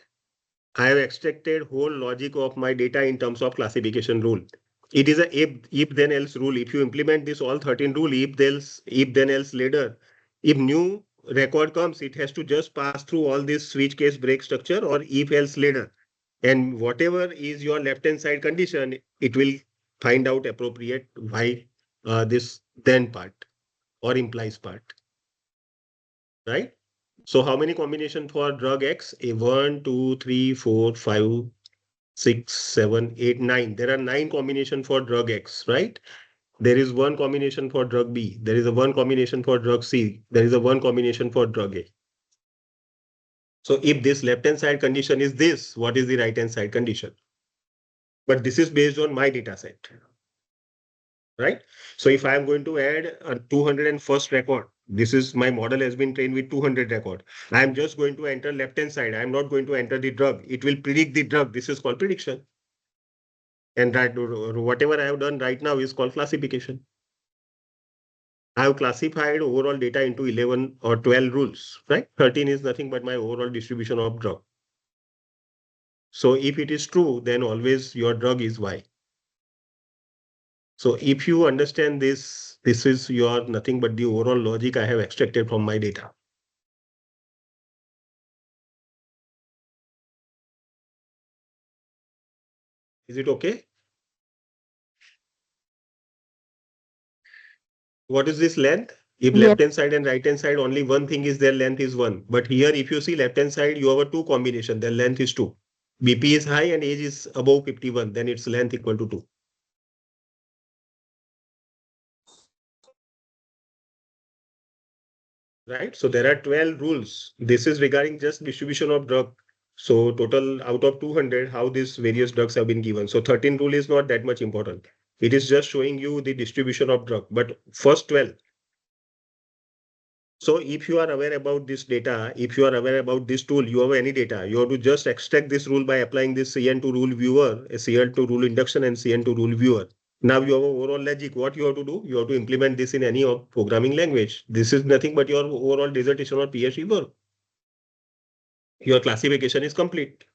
I have extracted whole logic of my data in terms of classification rule. It is a if then else rule. If you implement this all 13 rule, if then else later, if new record comes, it has to just pass through all this switch case break structure or if else later. And whatever is your left hand side condition, it will find out appropriate why this then part or implies part. Right? So how many combination for drug X? A 1, 2, 3, 4, 5, 6, 7, 8, 9. There are 9 combination for drug X, right? There is one combination for drug B. There is a one combination for drug C. There is a one combination for drug A. So if this left-hand side condition is this, what is the right-hand side condition? But this is based on my data set, right? So if I am going to add a 201st record, this is my model has been trained with 200 record. I am just going to enter left-hand side. I am not going to enter the drug. It will predict the drug. This is called prediction. And that whatever I have done right now is called classification. I have classified overall data into 11 or 12 rules, right? 13 is nothing but my overall distribution of drug. So if it is true, then always your drug is Y. So if you understand this, this is your nothing but the overall logic I have extracted from my data. Is it okay? What is this length? If Yes. left hand side and right hand side, only one thing is their length is 1. But here, if you see left hand side, you have a 2 combination, their length is 2. BP is high and age is above 51, then its length equal to 2. Right? So there are 12 rules. This is regarding just distribution of drug. So total out of 200, how these various drugs have been given. So 13 rule is not that much important. It is just showing you the distribution of drug. But first 12. So if you are aware about this data, if you are aware about this tool, you have any data, you have to just extract this rule by applying this CN2 rule viewer, a CN2 rule induction and CN2 rule viewer. Now you have a overall logic. What you have to do? You have to implement this in any programming language. This is nothing but your overall dissertation or PhD work. Your classification is complete.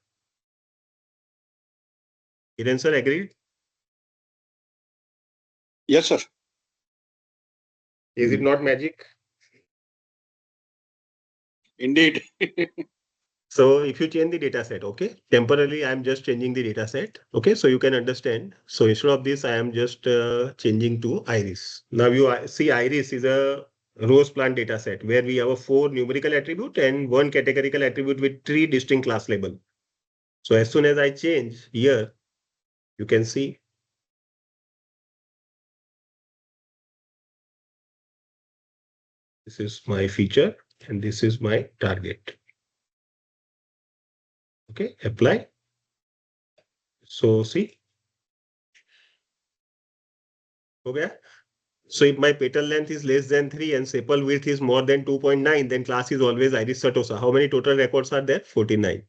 Hiren sir, agreed? Yes, sir. Is it not magic? Indeed. So if you change the data set, okay, temporarily I'm just changing the data set. Okay, so you can understand. So instead of this, I am just changing to iris. Now you see iris is a rose plant data set where we have a 4 numerical attribute and 1 categorical attribute with 3 distinct class label. So as soon as I change here, you can see this is my feature and this is my target. Okay, apply. So see. Okay. So if my petal length is less than 3 and sepal width is more than 2.9, then class is always iris setosa. How many total records are there? 49.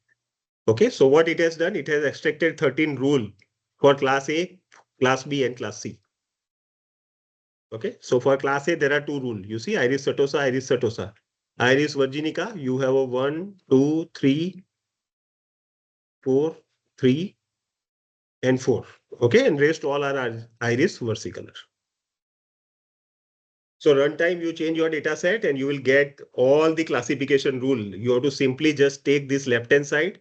Okay, so what it has done, it has extracted 13 rule for class A, class B, and class C. Okay, so for class A, there are 2 rules. You see, iris setosa, iris setosa. Iris virginica, you have a 1, 2, 3, 4, 3, and 4. Okay, and rest all are iris versicolor. So runtime, you change your data set and you will get all the classification rule. You have to simply just take this left-hand side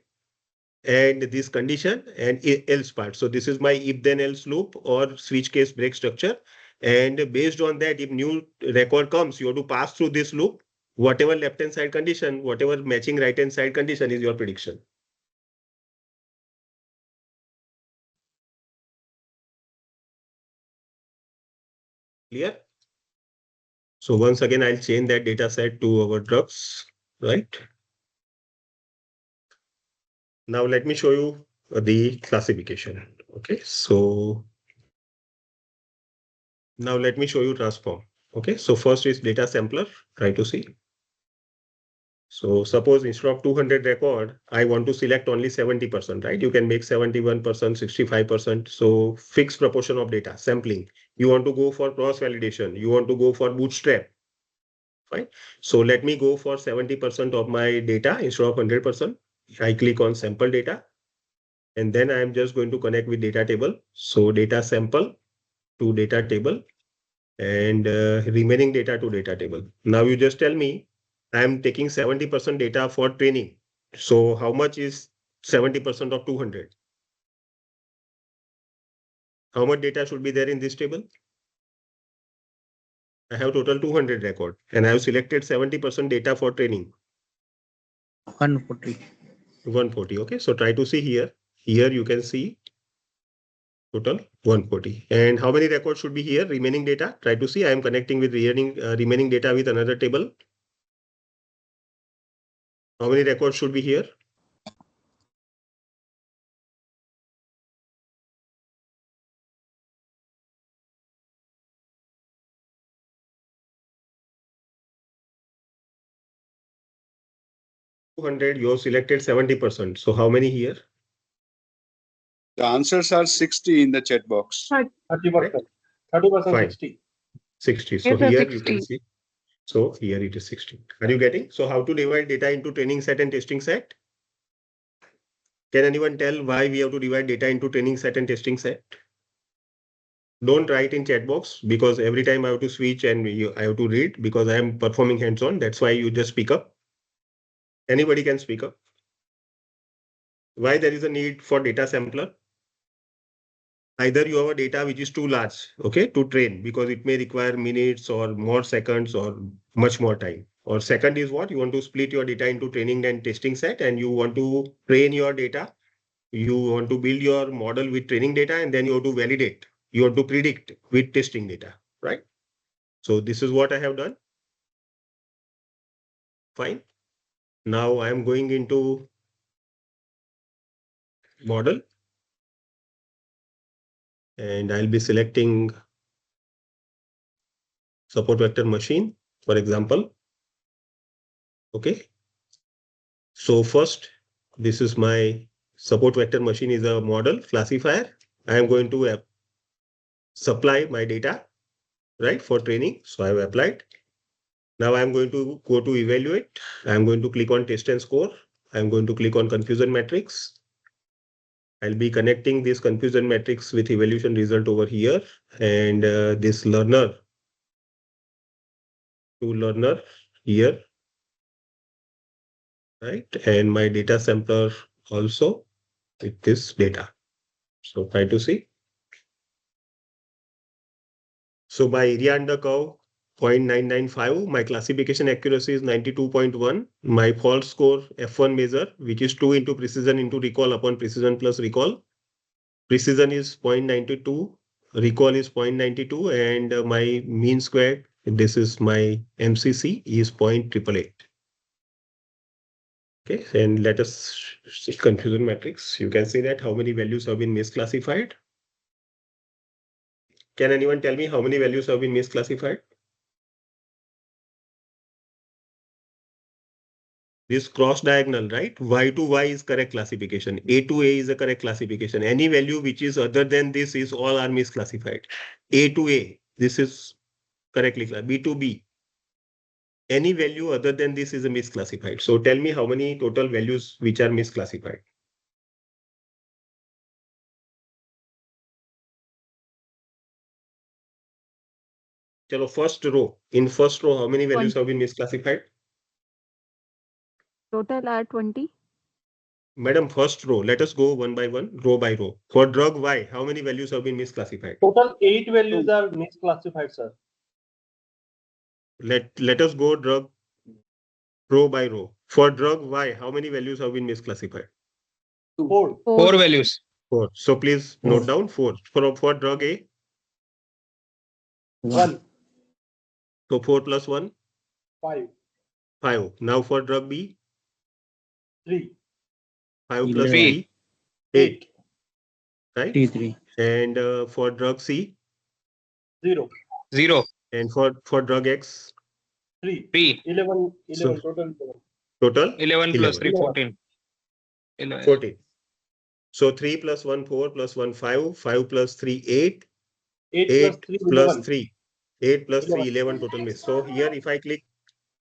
and this condition and else part. So this is my if then else loop or switch case break structure. And based on that, if new record comes, you have to pass through this loop. Whatever left-hand side condition, whatever matching right-hand side condition is your prediction. Clear? So once again, I'll change that data set to our drugs, right? Now let me show you the classification. Okay, so now let me show you transform. Okay, so first is data sampler. Try to see. So suppose instead of 200 record, I want to select only 70%, right? You can make 71%, 65%. So fixed proportion of data sampling. You want to go for cross validation. You want to go for bootstrap. Fine. So let me go for 70% of my data instead of 100%. I click on sample data. And then I am just going to connect with data table. So data sample to data table and remaining data to data table. Now you just tell me I am taking 70% data for training. So how much is 70% of 200? How much data should be there in this table? I have total 200 record and I have selected 70% data for training. 140. 140. Okay, so try to see here. Here you can see total 140. And how many records should be here? Remaining data. Try to see. I am connecting with remaining data with another table. How many records should be here? You have selected 70%. So how many here? The answers are 60 in the chat box. 30%. 30%, Fine. 60. 60. So Yes, sir, here you 60. can see. So here it is 60. Are you getting? So how to divide data into training set and testing set? Can anyone tell why we have to divide data into training set and testing set? Don't write in chat box because every time I have to switch and I have to read because I am performing hands-on. That's why you just speak up. Anybody can speak up. Why there is a need for data sampler? Either you have a data which is too large, okay, to train because it may require minutes or more seconds or much more time. Or second is what? You want to split your data into training and testing set and you want to train your data. You want to build your model with training data and then you have to validate. You want to predict with testing data, right? So this is what I have done. Fine. Now I am going into model and I'll be selecting support vector machine, for example. Okay. So first, this is my support vector machine is a model classifier. I am going to supply my data, right, for training. So I have applied. Now I'm going to go to evaluate. I'm going to click on test and score. I'm going to click on confusion matrix. I'll be connecting this confusion matrix with evaluation result over here and this learner to learner here, right? And my data sampler also with this data. So try to see. So my area under curve 0.995, my classification accuracy is 92.1. My fault score F1 measure, which is 2 into precision into recall upon precision plus recall. Precision is 0.92, recall is 0.92, and my mean squared, this is my MCC, is 0.888. Okay, and let us see confusion matrix. You can see that how many values have been misclassified. Can anyone tell me how many values have been misclassified? This cross diagonal, right? Y to Y is correct classification. A to A is a correct classification. Any value which is other than this is all are misclassified. A to A, this is correctly classified. B to B. Any value other than this is a misclassified. So tell me how many total values which are misclassified. Chalo, first row. In first row, how many values have been misclassified? Total are 20. Madam, first row. Let us go one by one, row by row. For drug Y, how many values have been misclassified? Total 8 values are misclassified, sir. Let us go drug row by row. For drug Y, how many values have been misclassified? 4. 4 values. 4. So please note down 4. For drug A, 1. so 4 plus 1, 5. 5. Now for drug B, 3. 5 plus 11. 3, 8. Right? 3, 3. And for drug C, 0. 0. and for drug X, 3. 3. 11. So- Total 11. total 11 plus 3, 11. 14. 11. 14. So 3 plus 1, 4 plus 1, 5. 5 plus 3, 8. 8 8 plus 3, plus 11. 3. 8 plus 3, 11. 11 total miss. So here if I click,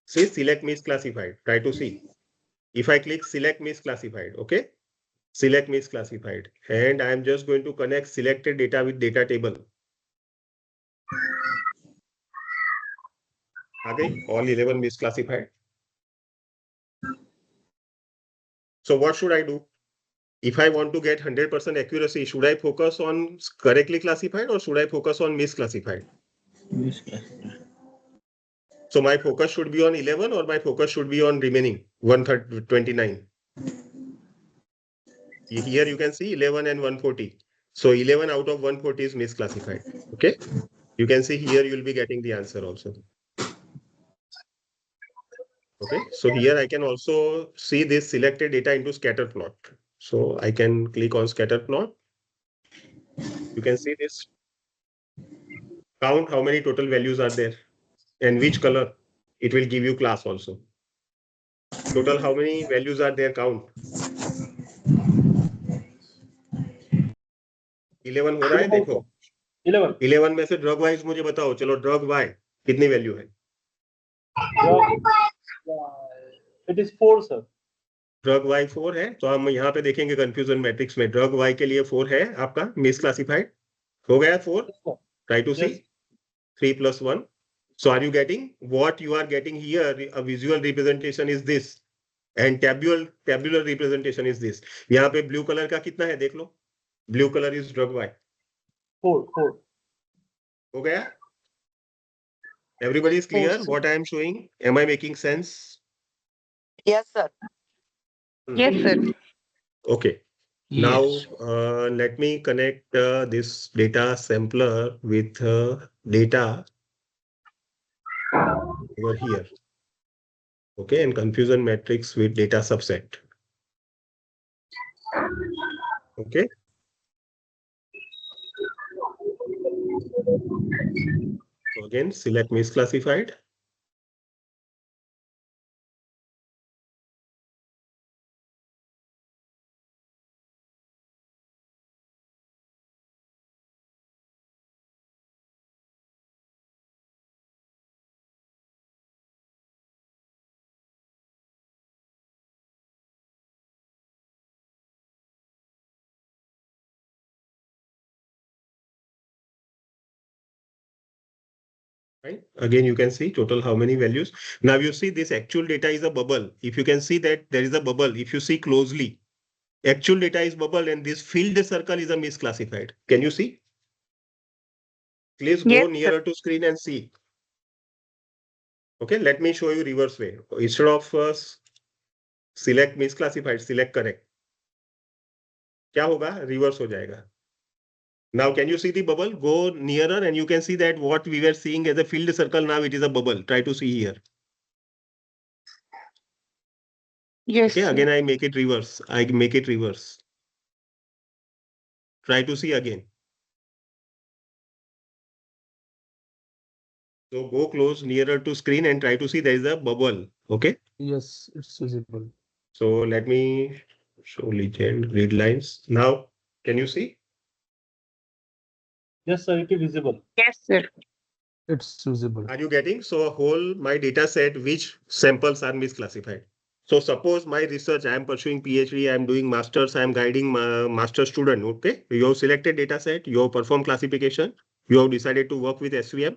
see select misclassified. Try to see. If I click select misclassified, okay? Select misclassified. And I am just going to connect selected data with data table. Okay, all 11 misclassified. So what should I do? If I want to get 100% accuracy, should I focus on correctly classified or should I focus on misclassified? Misclassified. So my focus should be on 11 or my focus should be on remaining 129. Here you can see 11 and 140. So 11 out of 140 is misclassified. Okay. You can see here you will be getting the answer also. Okay. So here I can also see this selected data into scatter plot. So I can click on scatter plot. You can see this. Count how many total values are there and which color. It will give you class also. Total how many values are there, count. 11 हो रहा है, देखो 11. 11 में से drug wise मुझे बताओ, चलो drug Y कितनी वैल्यू है? It is 4, sir. Drug Y 4 है, तो हम यहाँ पे देखेंगे कंफ्यूजन मैट्रिक्स में ड्रग वाई के लिए 4 है आपका मिसक्लासिफाइड हो गया 4. Try to see 3 plus 1. So are you getting what you are getting here? A visual representation is this and tabular representation is this. यहाँ पे ब्लू कलर का कितना है देख लो. Blue colour is drug Y 4. हो गया. Everybody is clear Yes, sir. what I am showing? Am I making sense? Yes, sir. Yes, sir. Okay. Yes. Now let me connect this data sampler with data over here. Okay, and confusion matrix with data subset. Okay. So again, select misclassified. Right. Again, you can see total how many values. Now you see this actual data is a bubble. If you can see that there is a bubble, if you see closely, actual data is bubble and this filled circle is a misclassified. Can you see? Please go Yes, sir. nearer to screen and see. Okay, let me show you reverse way. Instead of select misclassified, select correct. क्या होगा? Reverse हो जाएगा. Now, can you see the bubble? Go nearer and you can see that what we were seeing as a filled circle, now it is a bubble. Try to see here. Yes, Okay, sir. again I make it reverse. I make it reverse. Try to see again. So go close nearer to screen and try to see there is a bubble. Okay. Yes, it's visible. So let me show legend grid lines. Now, can you see? Yes, sir. It is visible. Yes, sir. It's visible. Are you getting? So whole my data set, which samples are misclassified. So suppose my research, I am pursuing PhD, I am doing masters, I am guiding my master student. Okay. You have selected data set, you have performed classification, you have decided to work with SVM.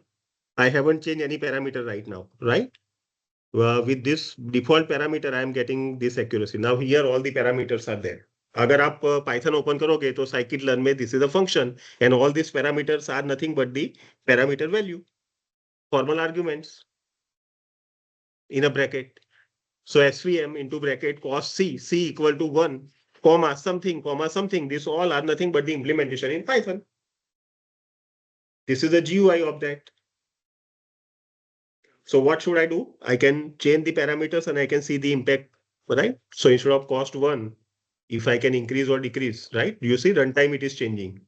I haven't changed any parameter right now, right? With this default parameter, I am getting this accuracy. Now here all the parameters are there. अगर आप Python open करोगे तो scikit-learn में this is a function and all these parameters are nothing but the parameter value, formal arguments in a bracket. So SVM into bracket cost C equal to 1, comma something. This all are nothing but the implementation in Python. This is the GUI of that. So what should I do? I can change the parameters and I can see the impact, right? So instead of cost 1, if I can increase or decrease, right? You see runtime, it is changing.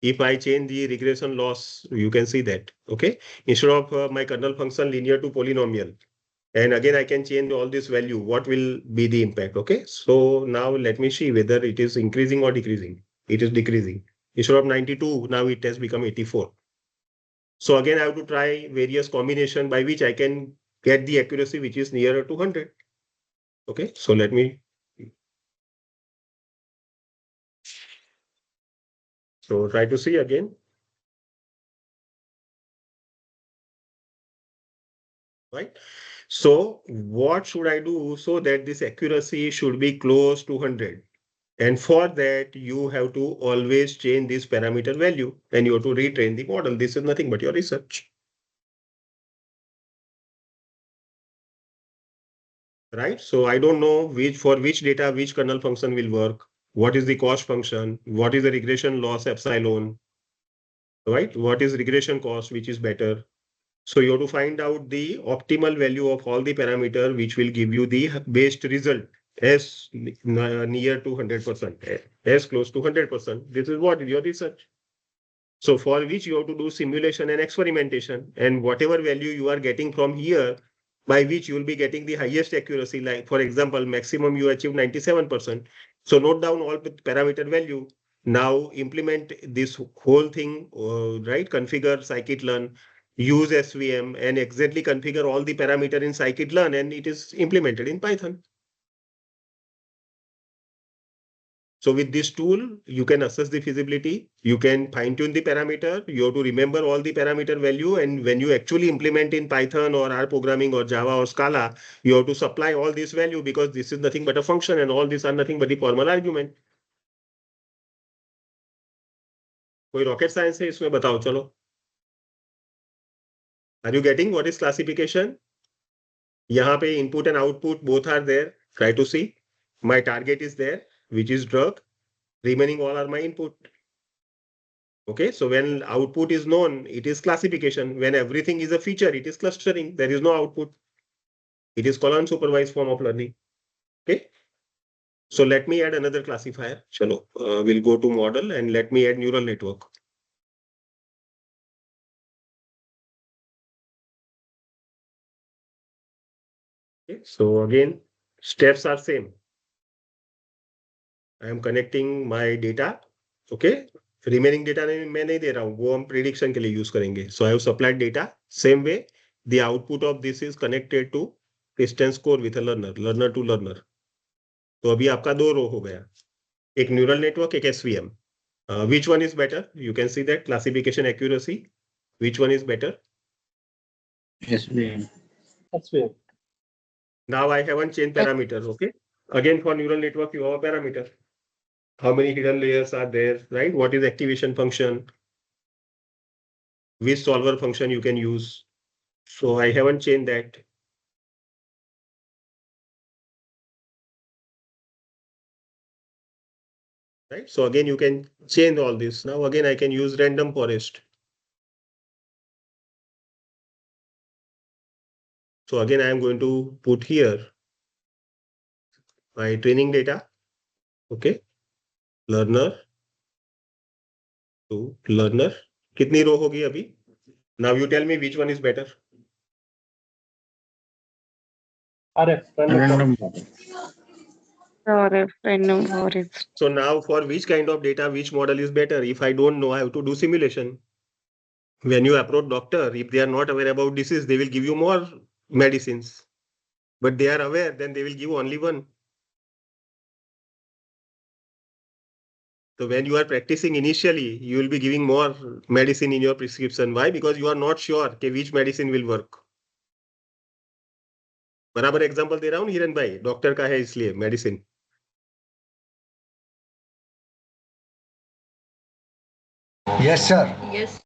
If I change the regression loss, you can see that, okay? Instead of my kernel function linear to polynomial, and again, I can change all this value. What will be the impact? Okay. So now let me see whether it is increasing or decreasing. It is decreasing. Instead of 92, now it has become 84. So again, I have to try various combination by which I can get the accuracy which is nearer to 100. Okay. So let me. So try to see again. Right. So what should I do so that this accuracy should be close to 100? And for that, you have to always change this parameter value and you have to retrain the model. This is nothing but your research. Right? So I don't know for which data, which kernel function will work. What is the cost function? What is the regression loss epsilon? Right? What is regression cost, which is better? So you have to find out the optimal value of all the parameter, which will give you the best result as near to 100%, as close to 100%. This is what your research. So for which you have to do simulation and experimentation, and whatever value you are getting from here, by which you will be getting the highest accuracy, like for example, maximum you achieve 97%. So note down all parameter value. Now implement this whole thing, right? Configure scikit-learn, use SVM and exactly configure all the parameter in scikit-learn, and it is implemented in Python. So with this tool, you can assess the feasibility, you can fine tune the parameter, you have to remember all the parameter value, and when you actually implement in Python or R programming or Java or Scala, you have to supply all this value because this is nothing but a function and all these are nothing but the formal argument. कोई rocket science है इसमें बताओ चलो. Are you getting what is classification? यहाँ पे input and output both are there. Try to see. My target is there, which is drug. Remaining all are my input. Okay, so when output is known, it is classification. When everything is a feature, it is clustering. There is no output. It is called unsupervised form of learning. Okay. So let me add another classifier. Chalo, we'll go to model and let me add neural network. Okay. So again, steps are same. I am connecting my data. Okay. Remaining data मैं नहीं दे रहा हूँ, वो हम prediction के लिए use करेंगे. So I have supplied data. Same way, the output of this is connected to distance score with a learner to learner. तो अभी आपका 2 रो हो गया, एक न्यूरल नेटवर्क, एक SVM. Which one is better? You can see that classification accuracy. Which one is better? SVM. SVM. Now I haven't changed parameters. Okay. Again, for neural network, you have a parameter. How many hidden layers are there, right? What is activation function? Which solver function you can use? So I haven't changed that. Right. So again, you can change all this. Now again, I can use random forest. So again, I am going to put here my training data. Okay. Learner to learner. कितनी रो होगी अभी? Now you tell me which one is better. RF, random forest. RF, random forest. So now for which kind of data, which model is better? If I don't know, I have to do simulation. When you approach doctor, if they are not aware about disease, they will give you more medicines. But they are aware, then they will give only one. So when you are practicing initially, you will be giving more medicine in your prescription. Why? Because you are not sure कि which medicine will work. बराबर example दे रहा हूँ हिरन भाई, doctor का है इसलिए medicine. Yes, sir. Yes.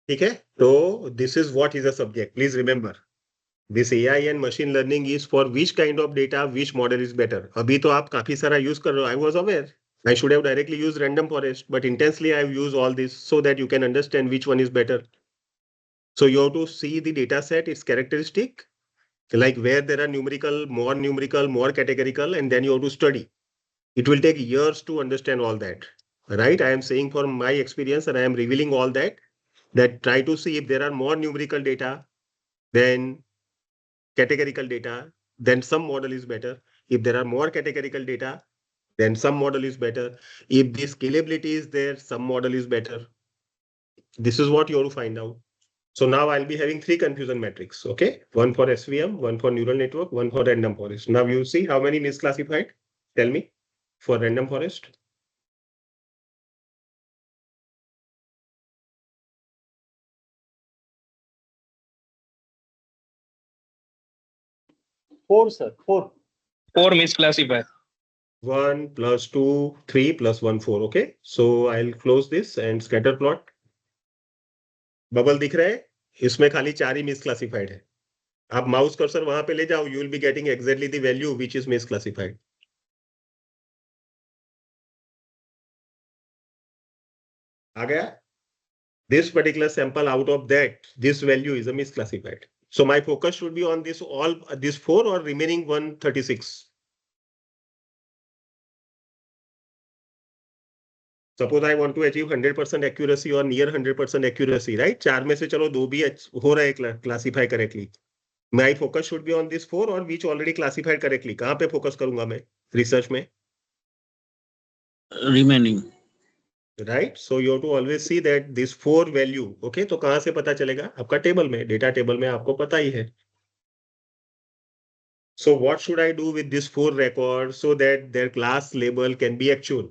ठीक है. तो this is what is a subject. Please remember. This AI and machine learning is for which kind of data, which model is better. अभी तो आप काफी सारा use कर रहे हो. I was aware. I should have directly used random forest, but intensely I have used all this so that you can understand which one is better. So you have to see the data set, its characteristic, like where there are numerical, more categorical, and then you have to study. It will take years to understand all that, right? I am saying from my experience and I am revealing all that try to see if there are more numerical data than categorical data, then some model is better. If there are more categorical data, then some model is better. If the scalability is there, some model is better. This is what you want to find out. So now I'll be having 3 confusion metrics, okay? One for SVM, one for neural network, one for random forest. Now you see how many misclassified? Tell me, for random forest. Four, sir. Four. 4 misclassified. 1 plus 2, 3 plus 1, 4, okay? So I'll close this and scatter plot. Bubble दिख रहा है, इसमें खाली 4 ही misclassified है. आप mouse cursor वहां पे ले जाओ, you will be getting exactly the value which is misclassified. आ गया? This particular sample out of that, this value is a misclassified. So my focus should be on this all this 4 or remaining 136. Suppose I want to achieve 100% accuracy or near 100% accuracy, right? 4 में से चलो 2 भी हो रहा है classify correctly. My focus should be on this 4 or which already classified correctly. कहाँ पे focus करूंगा मैं research में? Remaining. Right? So you have to always see that this 4 value, okay? तो कहाँ से पता चलेगा? आपका टेबल में, डेटा टेबल में आपको पता ही है. So what should I do with this 4 records so that their class label can be actual?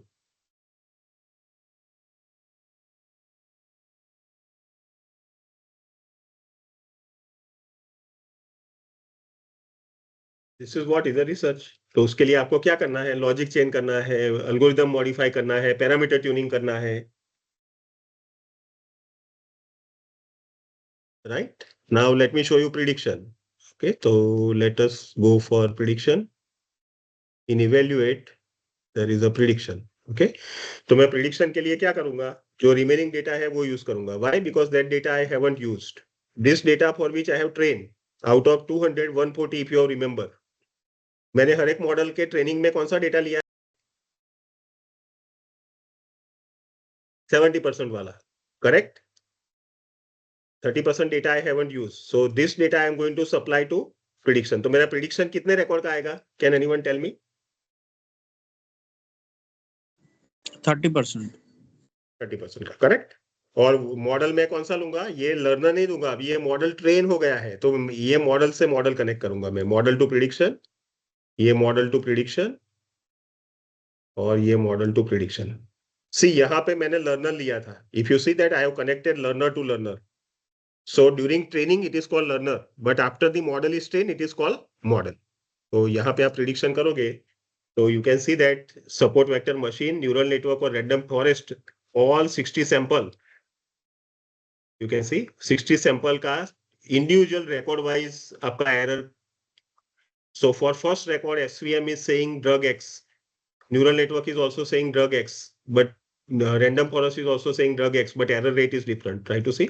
This is what is a research. तो उसके लिए आपको क्या करना है? लॉजिक चेंज करना है, एल्गोरिथम मॉडिफाई करना है, पैरामीटर ट्यूनिंग करना है. Right? Now let me show you prediction. Okay, so let us go for prediction. In evaluate, there is a prediction. Okay, तो मैं prediction के लिए क्या करूंगा? जो remaining data है वो use करूंगा. Why? Because that data I haven't used. This data for which I have trained out of 200, 140 if you remember. मैंने हर एक मॉडल के ट्रेनिंग में कौन सा डेटा लिया? 70% वाला. Correct? 30% data I haven't used. So this data I am going to supply to prediction. तो मेरा prediction कितने record का आएगा? Can anyone tell me? 30%. 30% का, करेक्ट. और मॉडल में कौन सा लूंगा? ये लर्नर नहीं दूंगा, अभी ये मॉडल ट्रेन हो गया है, तो ये मॉडल से मॉडल कनेक्ट करूंगा मैं. मॉडल टू प्रिडिक्शन, ये मॉडल टू प्रिडिक्शन और ये मॉडल टू प्रिडिक्शन. सी यहाँ पे मैंने लर्नर लिया था. If you see that I have connected learner to learner. So during training it is called learner, but after the model is train it is called model. तो यहाँ पे आप prediction करोगे तो you can see that support vector machine, neural network और random forest all 60 sample. You can see 60 sample का individual record wise आपका error. So for first record SVM is saying drug X, neural network is also saying drug X, but random forest is also saying drug X, but error rate is different. Try to see.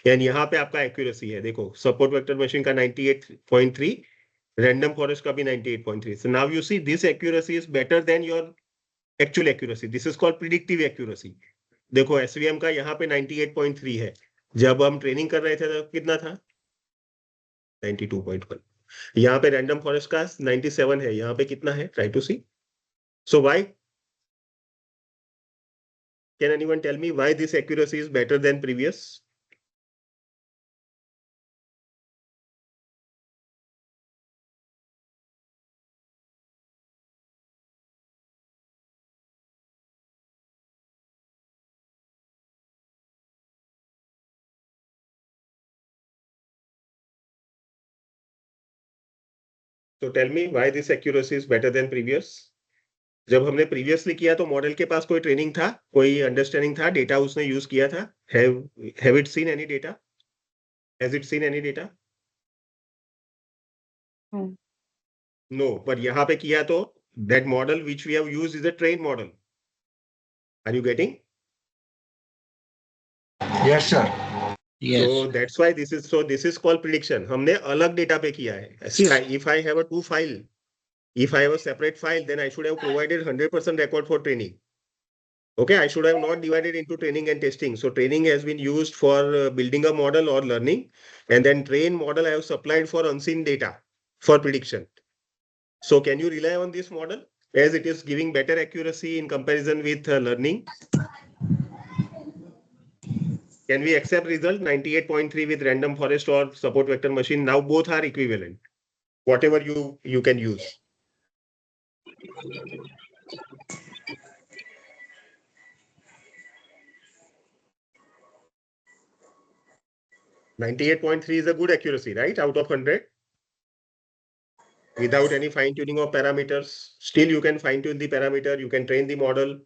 And यहाँ पे आपका accuracy है, देखो support vector machine का 98.3, random forest का भी 98.3. So now you see this accuracy is better than your actual accuracy. This is called predictive accuracy. देखो SVM का यहाँ पे 98.3 है, जब हम ट्रेनिंग कर रहे थे तो कितना था? 92.1. यहाँ पे रैंडम फॉरेस्ट का 97 है, यहाँ पे कितना है? Try to see. So why? Can anyone tell me why this accuracy is better than previous? तो tell me why this accuracy is better than previous. जब हमने प्रीवियसली किया तो मॉडल के पास कोई ट्रेनिंग था, कोई अंडरस्टैंडिंग था, डेटा उसने यूज किया था. Have it seen any data? Has it seen any data? No, पर यहाँ पे किया तो that model which we have used is a trained model. Are you getting? Yes, sir. Yes. So that's why this is called prediction. हमने अलग data पे किया है. See, if I have a 2 file, If I have a separate file, then I should have provided 100% record for training. Okay, I should have not divided into training and testing. So training has been used for building a model or learning, and then train model I have supplied for unseen data for prediction. So can you rely on this model as it is giving better accuracy in comparison with learning? Can we accept result 98.3 with random forest or support vector machine? Now both are equivalent. Whatever you can use. 98.3 is a good accuracy, right? Out of 100. Without any fine tuning of parameters. Still you can fine tune the parameter. You can train the model.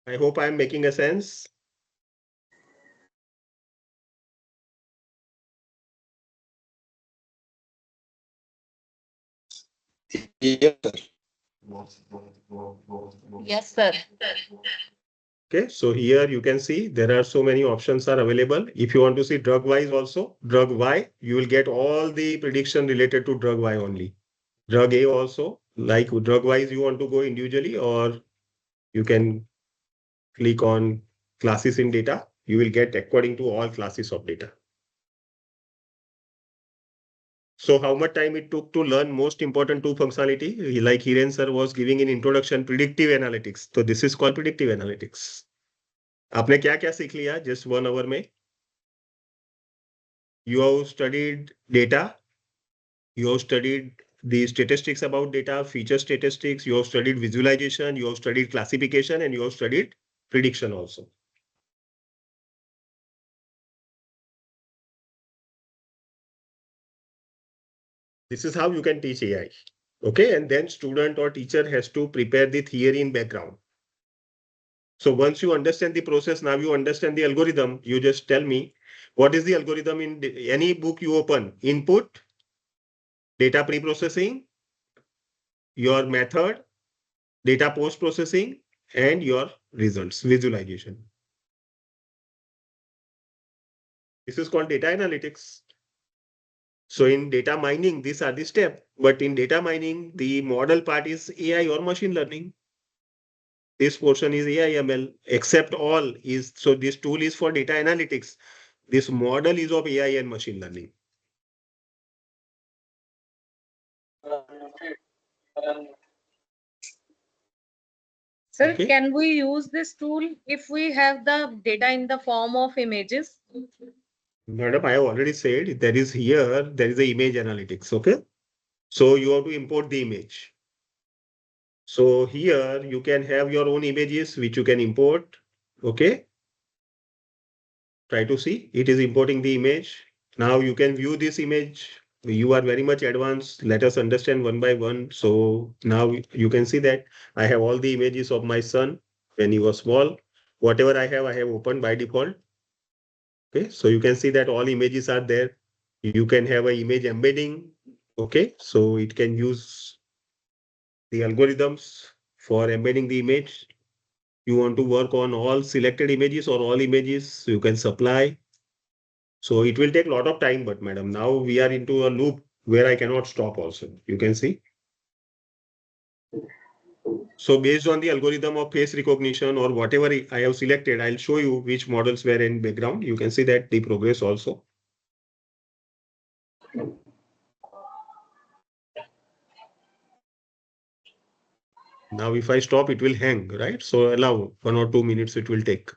I hope I am making a sense. Yes, sir. Yes, sir. Okay, so here you can see there are so many options are available. If you want to see drug wise also, drug Y, you will get all the prediction related to drug Y only. Drug A also, like drug wise you want to go individually, or you can click on classes in data. You will get according to all classes of data. So how much time it took to learn most important two functionality, like Hiren sir was giving in introduction, predictive analytics. So this is called predictive analytics. आपने क्या क्या सीख लिया just 1 hour में? You have studied data. You have studied the statistics about data, feature statistics. You have studied visualization. You have studied classification, and you have studied prediction also. This is how you can teach AI. Okay, and then student or teacher has to prepare the theory in background. So once you understand the process, now you understand the algorithm, you just tell me what is the algorithm in any book you open. Input, data pre-processing, your method, data post-processing, and your results, visualization. This is called data analytics. So in data mining, these are the steps. But in data mining, the model part is AI or machine learning. This portion is AI ML, except all is, so this tool is for data analytics. This model is of AI and machine learning. Sir, Okay. can we use this tool if we have the data in the form of images? Madam, I have already said there is the image analytics. Okay. So you have to import the image. So here you can have your own images which you can import. Okay. Try to see it is importing the image. Now you can view this image. You are very much advanced. Let us understand one by one. So now you can see that I have all the images of my son when he was small. Whatever I have opened by default. Okay, so you can see that all images are there. You can have an image embedding. Okay, so it can use the algorithms for embedding the image. You want to work on all selected images or all images, you can supply. So it will take a lot of time, but madam, now we are into a loop where I cannot stop also. You can see. So based on the algorithm of face recognition or whatever I have selected, I'll show you which models were in background. You can see that the progress also. Now, if I stop, it will hang, right? So allow 1 or 2 minutes it will take.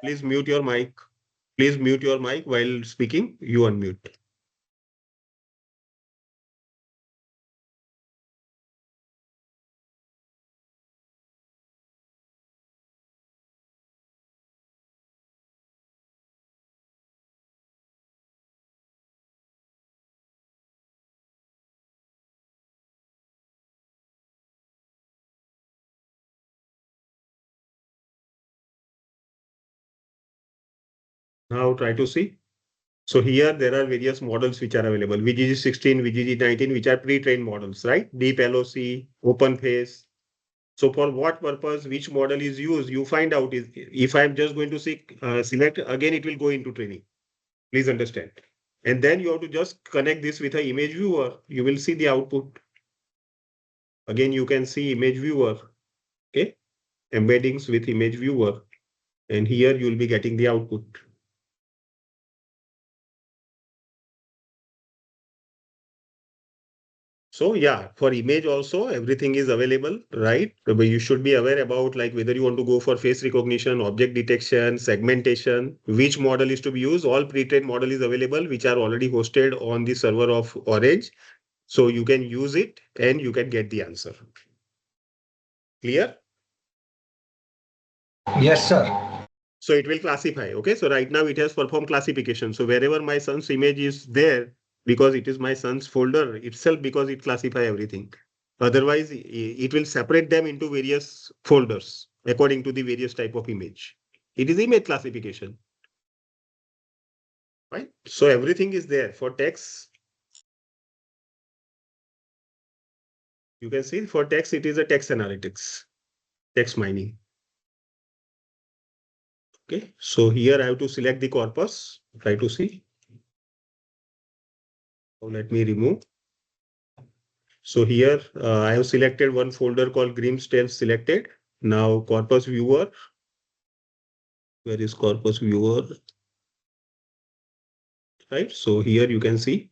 Please mute your mic. Please mute your mic while speaking. You unmute. Now try to see. So here there are various models which are available. VGG16, VGG19, which are pre-trained models, right? Deep LOC, open face. So for what purpose, which model is used, you find out. If I'm just going to select, again, it will go into training. Please understand. And then you have to just connect this with an image viewer. You will see the output. Again, you can see image viewer. Okay. Embeddings with image viewer. And here you will be getting the output. So yeah, for image also, everything is available, right? But you should be aware about like whether you want to go for face recognition, object detection, segmentation, which model is to be used. All pre-trained model is available, which are already hosted on the server of Orange. So you can use it and you can get the answer. Clear? Yes, sir. So it will classify. Okay. So right now it has performed classification. So wherever my son's image is there, because it is my son's folder itself, because it classify everything. Otherwise, it will separate them into various folders according to the various type of image. It is image classification. Right. So everything is there for text. You can see for text, it is a text analytics, text mining. Okay. So here I have to select the corpus. Try to see. So let me remove. So here I have selected one folder called Grimsdale selected. Now corpus viewer. Where is corpus viewer? Right. So here you can see.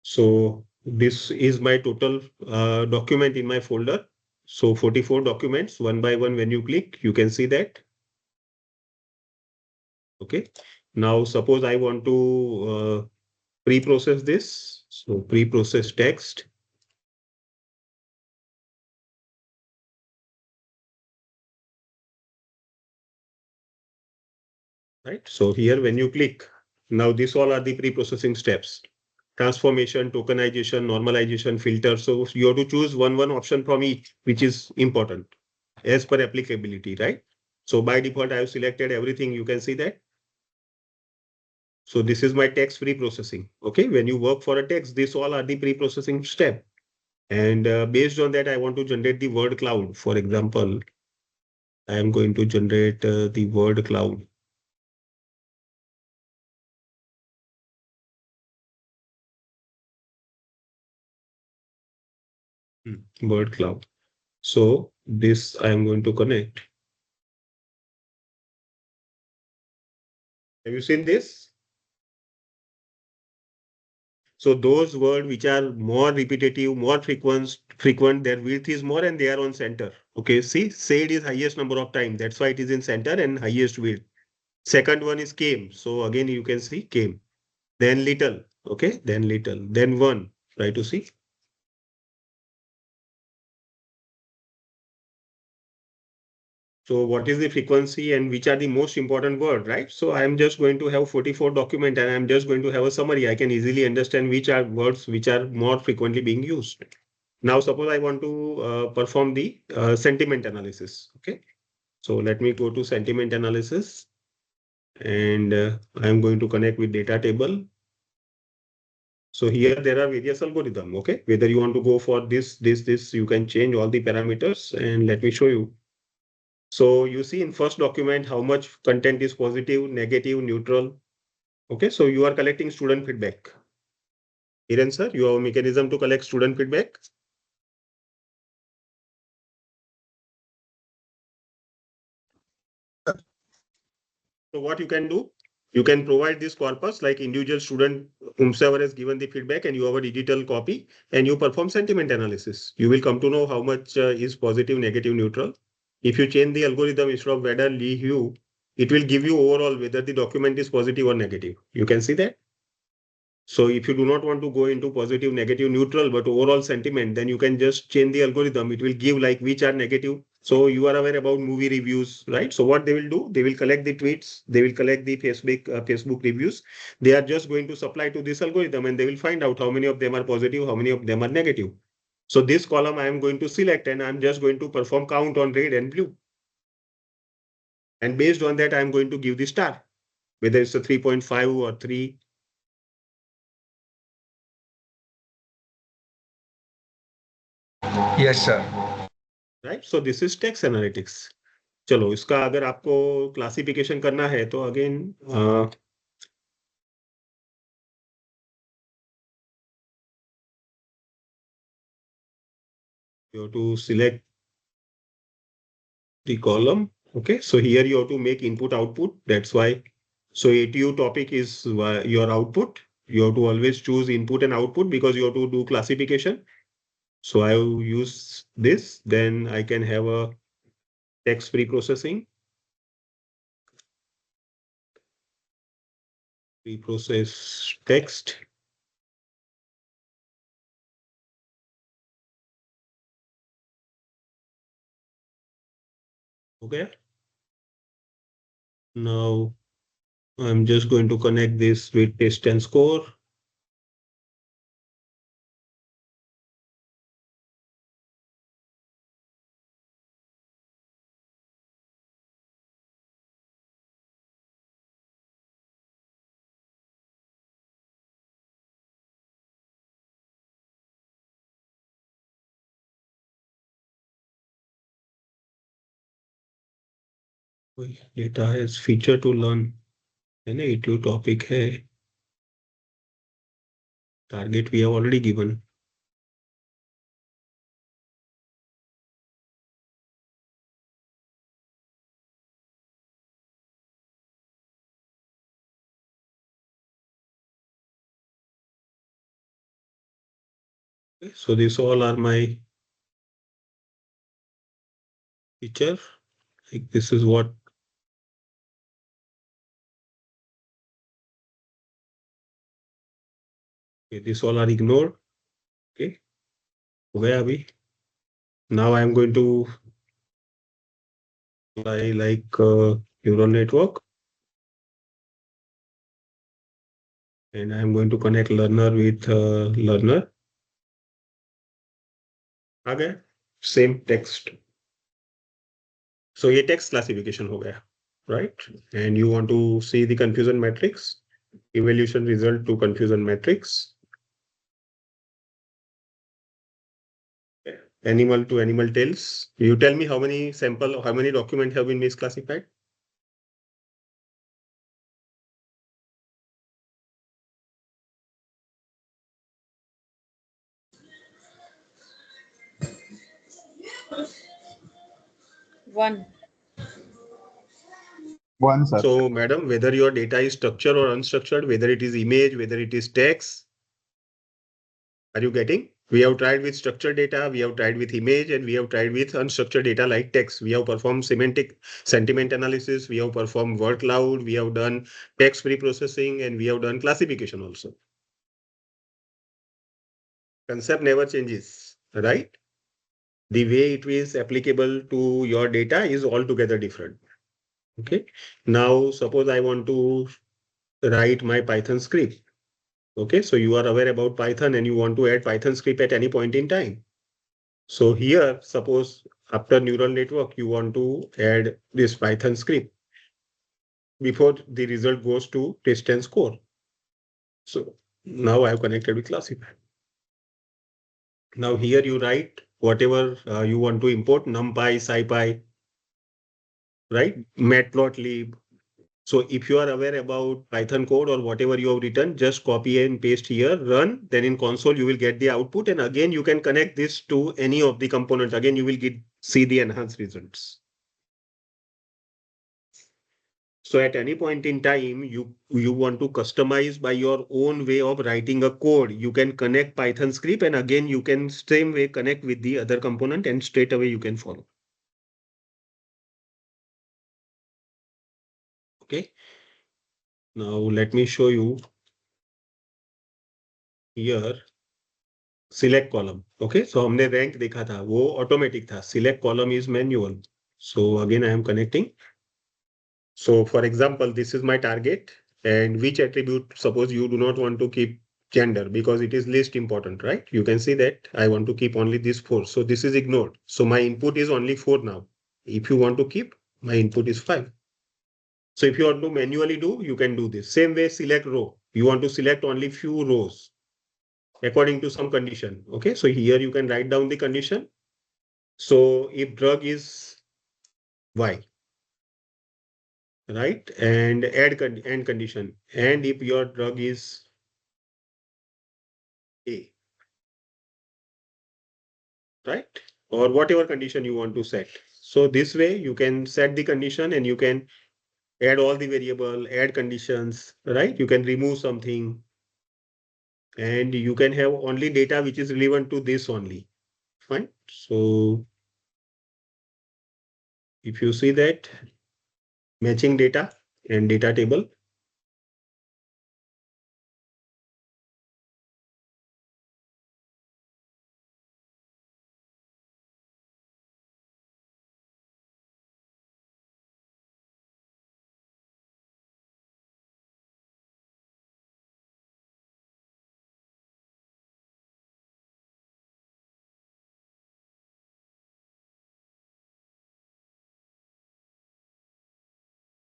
So this is my total document in my folder. So 44 documents one by one. When you click, you can see that. Okay. Now suppose I want to pre-process this. So pre-process text. Right. So here when you click, now these all are the pre-processing steps. Transformation, tokenization, normalization, filter. So you have to choose one option from each, which is important as per applicability, right? So by default, I have selected everything. You can see that. So this is my text pre-processing. Okay. When you work for a text, these all are the pre-processing step. And based on that, I want to generate the word cloud. For example, I am going to generate the word cloud. Word cloud. So this I am going to connect. Have you seen this? So those words which are more repetitive, more frequent, their width is more and they are on center. Okay, see, said is highest number of time. That's why it is in center and highest width. Second one is came. So again, you can see came. Then little. Okay, then little. Then one. Try to see. So what is the frequency and which are the most important word, right? So I'm just going to have 44 document and I'm just going to have a summary. I can easily understand which are words which are more frequently being used. Now, suppose I want to perform the sentiment analysis. Okay. So let me go to sentiment analysis and I'm going to connect with data table. So here there are various algorithms. Okay. Whether you want to go for this, you can change all the parameters and let me show you. So you see in first document, how much content is positive, negative, neutral. Okay. So you are collecting student feedback. Hiren sir, you have a mechanism to collect student feedback. So what you can do, you can provide this corpus like individual student whomsoever has given the feedback and you have a digital copy and you perform sentiment analysis. You will come to know how much is positive, negative, neutral. If you change the algorithm instead of Vedder, Lee, Hugh, it will give you overall whether the document is positive or negative. You can see that. So if you do not want to go into positive, negative, neutral, but overall sentiment, then you can just change the algorithm. It will give like which are negative. So you are aware about movie reviews, right? So what they will do, they will collect the tweets, they will collect the Facebook reviews. They are just going to supply to this algorithm and they will find out how many of them are positive, how many of them are negative. So this column I am going to select and I'm just going to perform count on red and blue. And based on that, I'm going to give the star, whether it's a 3.5 or 3. Yes, sir. right? So this is text analytics. चलो इसका अगर आपको classification करना है तो again you have to select the column. Okay, so here you have to make input output. That's why. So ATU topic is your output. You have to always choose input and output because you have to do classification. So I will use this. Then I can have a text pre-processing. Pre-process text. Okay. Now I'm just going to connect this with test and score. Data has feature to learn. And ATU topic है. Target we have already given. Okay, so these all are my feature. Like this is what okay, these all are ignored. Okay, where are we? Now I am going to apply like neural network, and I am going to connect learner with learner. Okay, same text. So ये text classification हो गया, right? And you want to see the confusion matrix, evaluation result to confusion matrix. Animal to animal tails. You tell me how many sample, how many documents have been misclassified? One. One, sir. So, madam, whether your data is structured or unstructured, whether it is image, whether it is text, are you getting? We have tried with structured data, we have tried with image, and we have tried with unstructured data like text. We have performed sentiment analysis, we have performed word cloud, we have done text pre-processing, and we have done classification also. Concept never changes, right? The way it is applicable to your data is altogether different. Okay. Now, suppose I want to write my Python script. Okay, so you are aware about Python and you want to add Python script at any point in time. So here, suppose after neural network, you want to add this Python script before the result goes to test and score. So now I have connected with classify. Now here you write whatever you want to import, NumPy, SciPy, right? Matplotlib. So if you are aware about Python code or whatever you have written, just copy and paste here, run, then in console you will get the output, and again you can connect this to any of the components. Again, you will see the enhanced results. So at any point in time, you want to customize by your own way of writing a code. You can connect Python script, and again you can same way connect with the other component, and straight away you can follow. Okay. Now let me show you here. Select column. Okay, so हमने rank देखा था, वो automatic था. Select column is manual. So again, I am connecting. So for example, this is my target, and which attribute, suppose you do not want to keep gender because it is least important, right? You can see that I want to keep only these 4. So this is ignored. So my input is only 4 now. If you want to keep, my input is 5. So if you want to manually do, you can do this. Same way, select row. You want to select only few rows according to some condition. Okay, so here you can write down the condition. So if drug is Y, right, and end condition, and if your drug is A, right, or whatever condition you want to set. So this way you can set the condition and you can add all the variable, add conditions, right? You can remove something and you can have only data which is relevant to this only. Fine. So if you see that matching data and data table,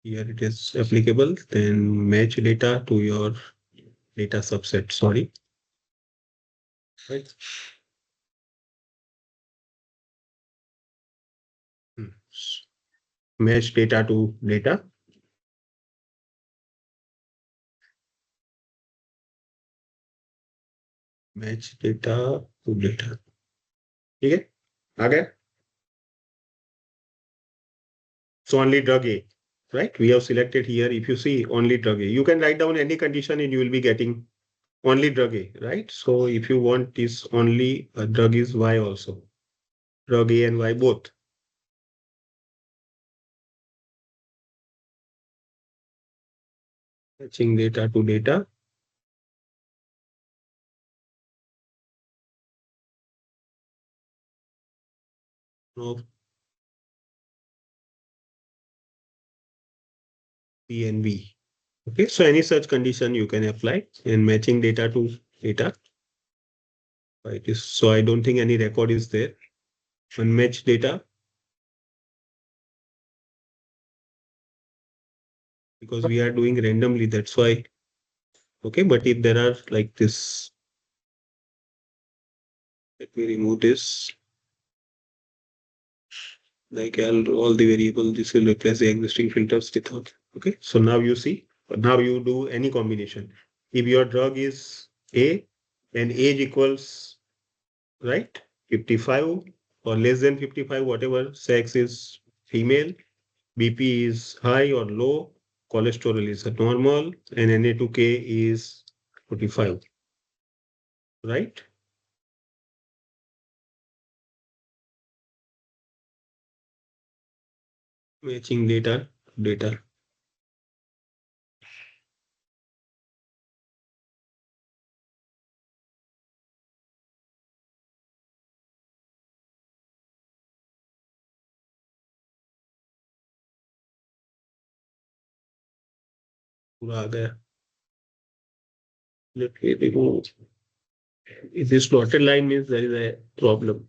here it is applicable, then match data to your data subset, sorry. Right. Match data to data. Match data to data. Okay. Okay. So only drug A, right? We have selected here. If you see only drug A, you can write down any condition and you will be getting only drug A, right? So if you want this only drug is Y also. Drug A and Y both. Matching data to data. Of P and B. Okay, so any such condition you can apply in matching data to data. Right. So I don't think any record is there. Unmatched data. Because we are doing randomly, that's why. Okay, but if there are like this, let me remove this. Like all the variables, this will replace the existing filters method. Okay, so now you see, now you do any combination. If your drug is A and age equals, right, 55 or less than 55, whatever, sex is female, BP is high or low, cholesterol is normal, and Na2K is 45, right? Matching data. पूरा आ गया. Let me remove. If this dotted line means there is a problem.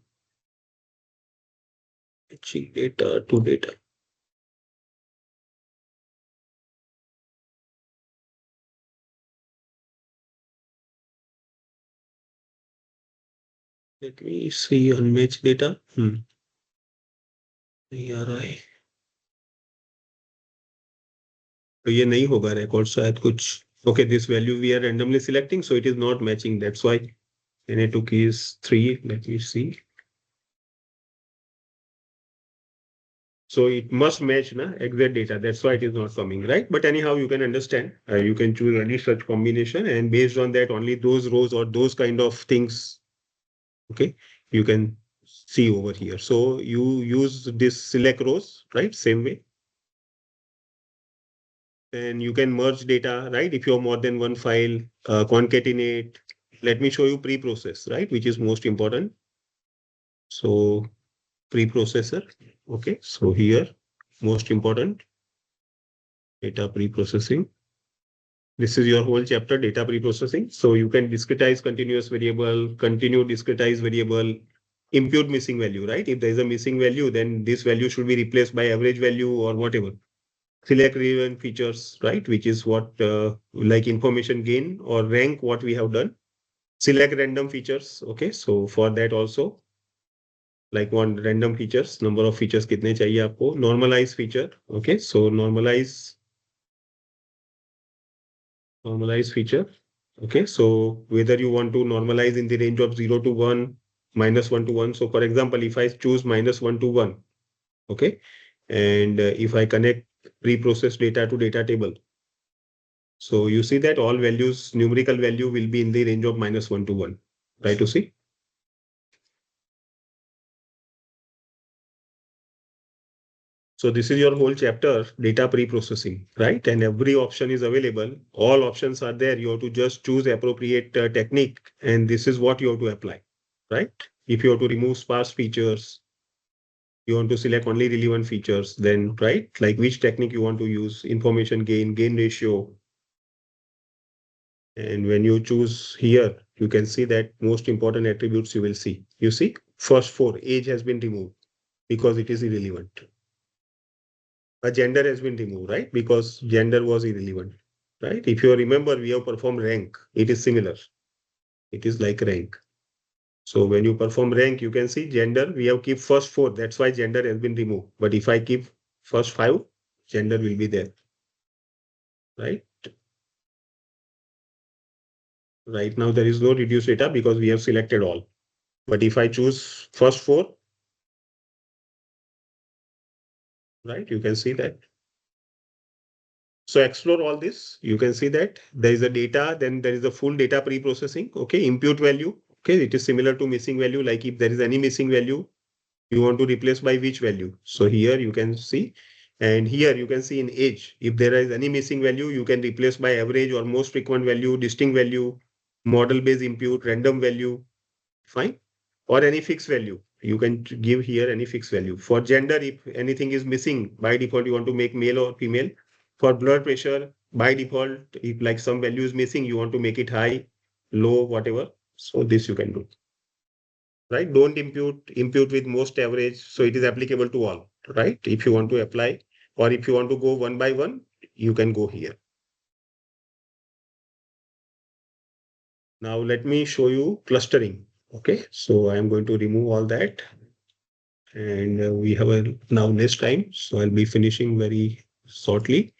Matching data to data. Let me see unmatched data. नहीं आ रहा है. तो ये नहीं होगा record शायद कुछ. Okay, this value we are randomly selecting, so it is not matching. That's why Na2K is 3. Let me see. So it must match na exact data. That's why it is not coming, right? But anyhow, you can understand. You can choose any such combination, and based on that, only those rows or those kind of things, okay, you can see over here. So you use this select rows, right? Same way. Then you can merge data, right? If you have more than one file, concatenate. Let me show you pre-process, right? Which is most important. So pre-processor, okay. So here, most important, data pre-processing. This is your whole chapter, data pre-processing. So you can discretize continuous variable, continue discretize variable, impute missing value, right? If there is a missing value, then this value should be replaced by average value or whatever. Select relevant features, right? Which is what like information gain or rank what we have done. Select random features. Okay, so for that also, like one random features, number of features कितने चाहिए आपको, normalize feature. Okay, so normalize feature. Okay, so whether you want to normalize in the range of 0 to 1, -1 to 1. So for example, if I choose -1 to 1, okay, and if I connect pre-processed data to data table, so you see that all values, numerical value will be in the range of -1 to 1. Try to see. So this is your whole chapter, data pre-processing, right? And every option is available. All options are there. You have to just choose appropriate technique, and this is what you have to apply, right? If you have to remove sparse features, you want to select only relevant features, then, right? Like which technique you want to use, information gain ratio. And when you choose here, you can see that most important attributes you will see. You see, first 4, age has been removed because it is irrelevant. A gender has been removed, right? Because gender was irrelevant, right? If you remember, we have performed rank. It is similar. It is like rank. So when you perform rank, you can see gender, we have keep first 4. That's why gender has been removed. But if I keep first 5, gender will be there, right? Right now, there is no reduced data because we have selected all. But if I choose first 4, right, you can see that. So explore all this. You can see that there is a data, then there is a full data pre-processing. Okay, impute value. Okay, it is similar to missing value. Like if there is any missing value, you want to replace by which value. So here you can see, and here you can see in age, if there is any missing value, you can replace by average or most frequent value, distinct value, model-based impute, random value, fine, or any fixed value. You can give here any fixed value. For gender, if anything is missing, by default, you want to make male or female. For blood pressure, by default, if like some value is missing, you want to make it high, low, whatever. So this you can do. Right? Don't impute with most average. So it is applicable to all, right? If you want to apply, or if you want to go one by one, you can go here. Now let me show you clustering. Okay, so I am going to remove all that. And we have a now less time, so I'll be finishing very shortly.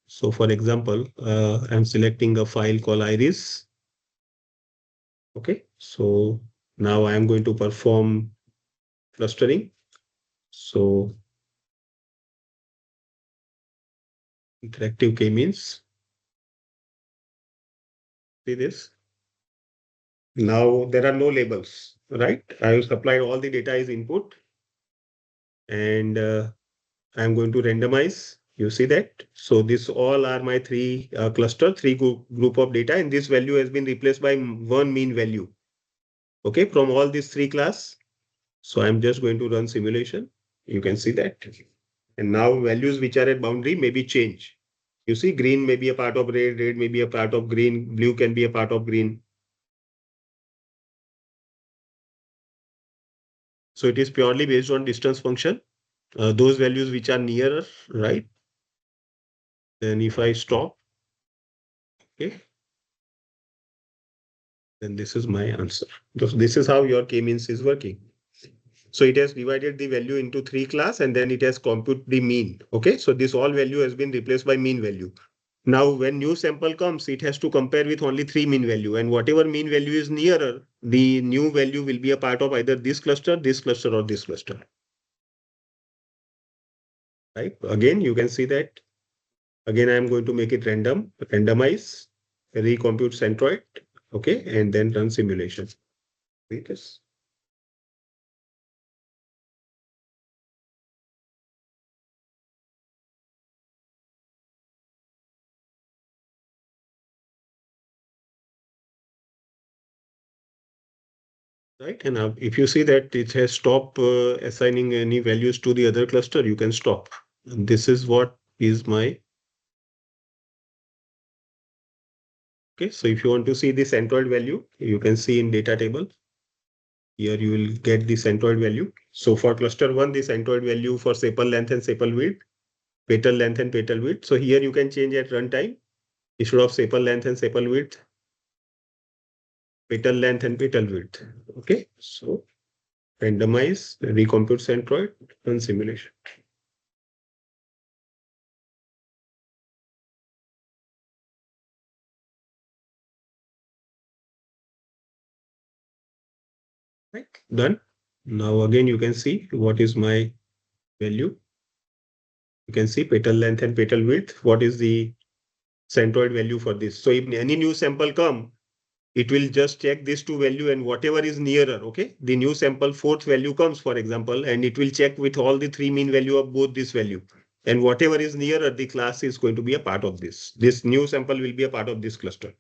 So for example, I'm selecting a file called iris. Okay, so now I am going to perform clustering. So interactive k-means. See this? Now there are no labels, right? I have supplied all the data as input, and I'm going to randomize. You see that? So this all are my 3 cluster, 3 group of data, and this value has been replaced by one mean value. Okay, from all these 3 class. So I'm just going to run simulation. You can see that. And now values which are at boundary may be changed. You see, green may be a part of red, red may be a part of green, blue can be a part of green. So it is purely based on distance function. Those values which are nearer, right? Then if I stop, okay, then this is my answer. This is how your k-means is working. So it has divided the value into 3 class, and then it has computed the mean. Okay, so this all value has been replaced by mean value. Now, when new sample comes, it has to compare with only 3 mean value, and whatever mean value is nearer, the new value will be a part of either this cluster, or this cluster. Right? Again, you can see that. Again, I am going to make it randomize, recompute centroid, okay, and then run simulation. Read this. Right, and now if you see that it has stopped assigning any values to the other cluster, you can stop. And this is what is my. Okay, so if you want to see the centroid value, you can see in data table. Here you will get the centroid value. So for cluster 1, the centroid value for sepal length and sepal width, petal length and petal width. So here you can change at runtime. Instead of sepal length and sepal width, petal length and petal width. Okay, so randomize, recompute centroid, and simulation. Right, done. Now again, you can see what is my value. You can see petal length and petal width. What is the centroid value for this? So if any new sample come, it will just check these two value and whatever is nearer, okay? The new sample fourth value comes, for example, and it will check with all the three mean value of both this value. And whatever is nearer, the class is going to be a part of this. This new sample will be a part of this cluster.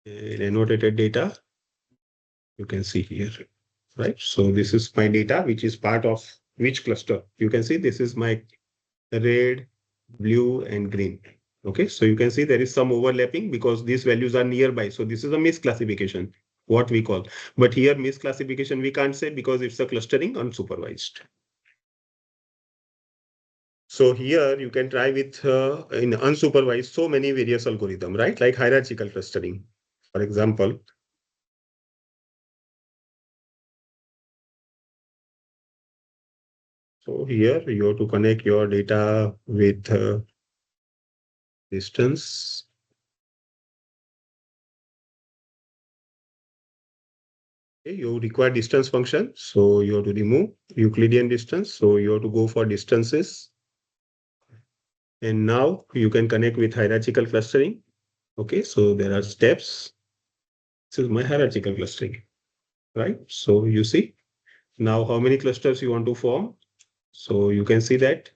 Annotated data, you can see here, right? So this is my data, which is part of which cluster? You can see this is my red, blue, and green. Okay, so you can see there is some overlapping because these values are nearby. So this is a misclassification, what we call. But here misclassification we can't say because it's a clustering unsupervised. So here you can try with in unsupervised so many various algorithm, right? Like hierarchical clustering, for example. So here you have to connect your data with distance. Okay, you require distance function. So you have to remove Euclidean distance. So you have to go for distances. And now you can connect with hierarchical clustering. Okay, so there are steps. This is my hierarchical clustering, right? So you see now how many clusters you want to form. So you can see that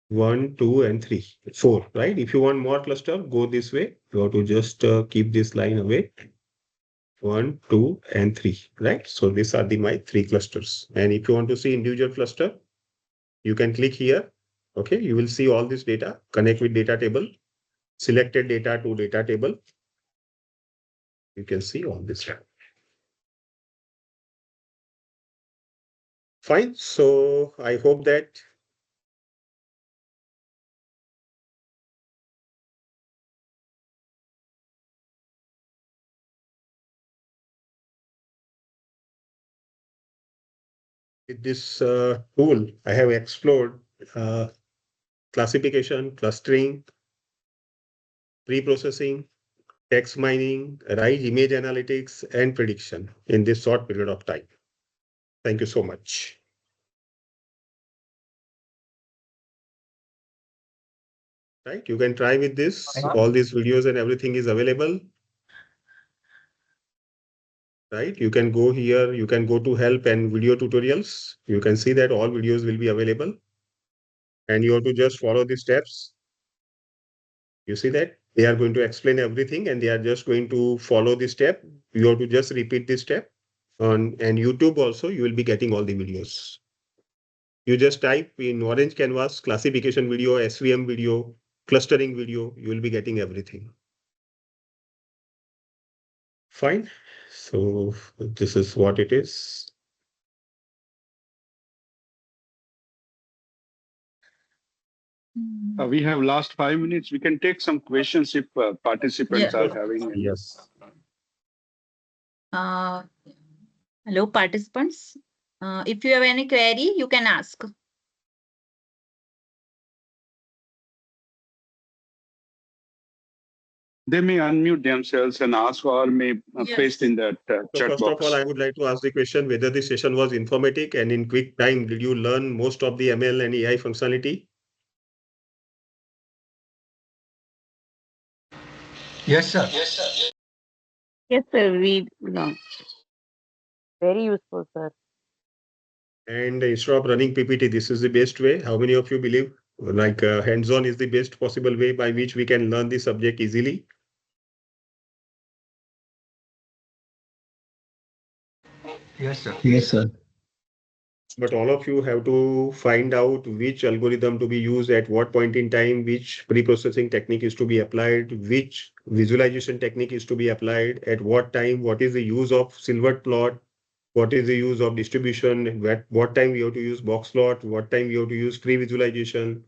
1, 2, and 3, 4, right? If you want more cluster, go this way. You have to just keep this line away. 1, 2, and 3, right? So these are my 3 clusters. And if you want to see individual cluster, you can click here. Okay, you will see all this data, connect with data table, selected data to data table. You can see all this. Fine. So I hope that with this tool, I have explored classification, clustering, pre-processing, text mining, rise image analytics, and prediction in this short period of time. Thank you so much. Right, you can try with this. All these videos and everything is available. Right, you can go here, you can go to help and video tutorials. You can see that all videos will be available. And you have to just follow the steps. You see that they are going to explain everything and they are just going to follow the step. You have to just repeat this step. And YouTube also, you will be getting all the videos. You just type in orange canvas, classification video, SVM video, clustering video, you will be getting everything. Fine. So this is what it is. We have last 5 minutes. We can take some questions if participants are having any. Yes. Hello, participants. If you have any query, you can ask. They may unmute themselves and ask or may paste in that So chat first box. of all, I would like to ask the question whether the session was informative and in quick time, did you learn most of the ML and AI functionality? Yes, sir. Yes, sir. We learned. Very useful, sir. And instead of running PPT, this is the best way. How many of you believe like hands-on is the best possible way by which we can learn the subject easily? Yes, sir. Yes, sir. But all of you have to find out which algorithm to be used at what point in time, which pre-processing technique is to be applied, which visualization technique is to be applied, at what time, what is the use of silver plot, what is the use of distribution, what time we have to use box plot, what time we have to use free visualization,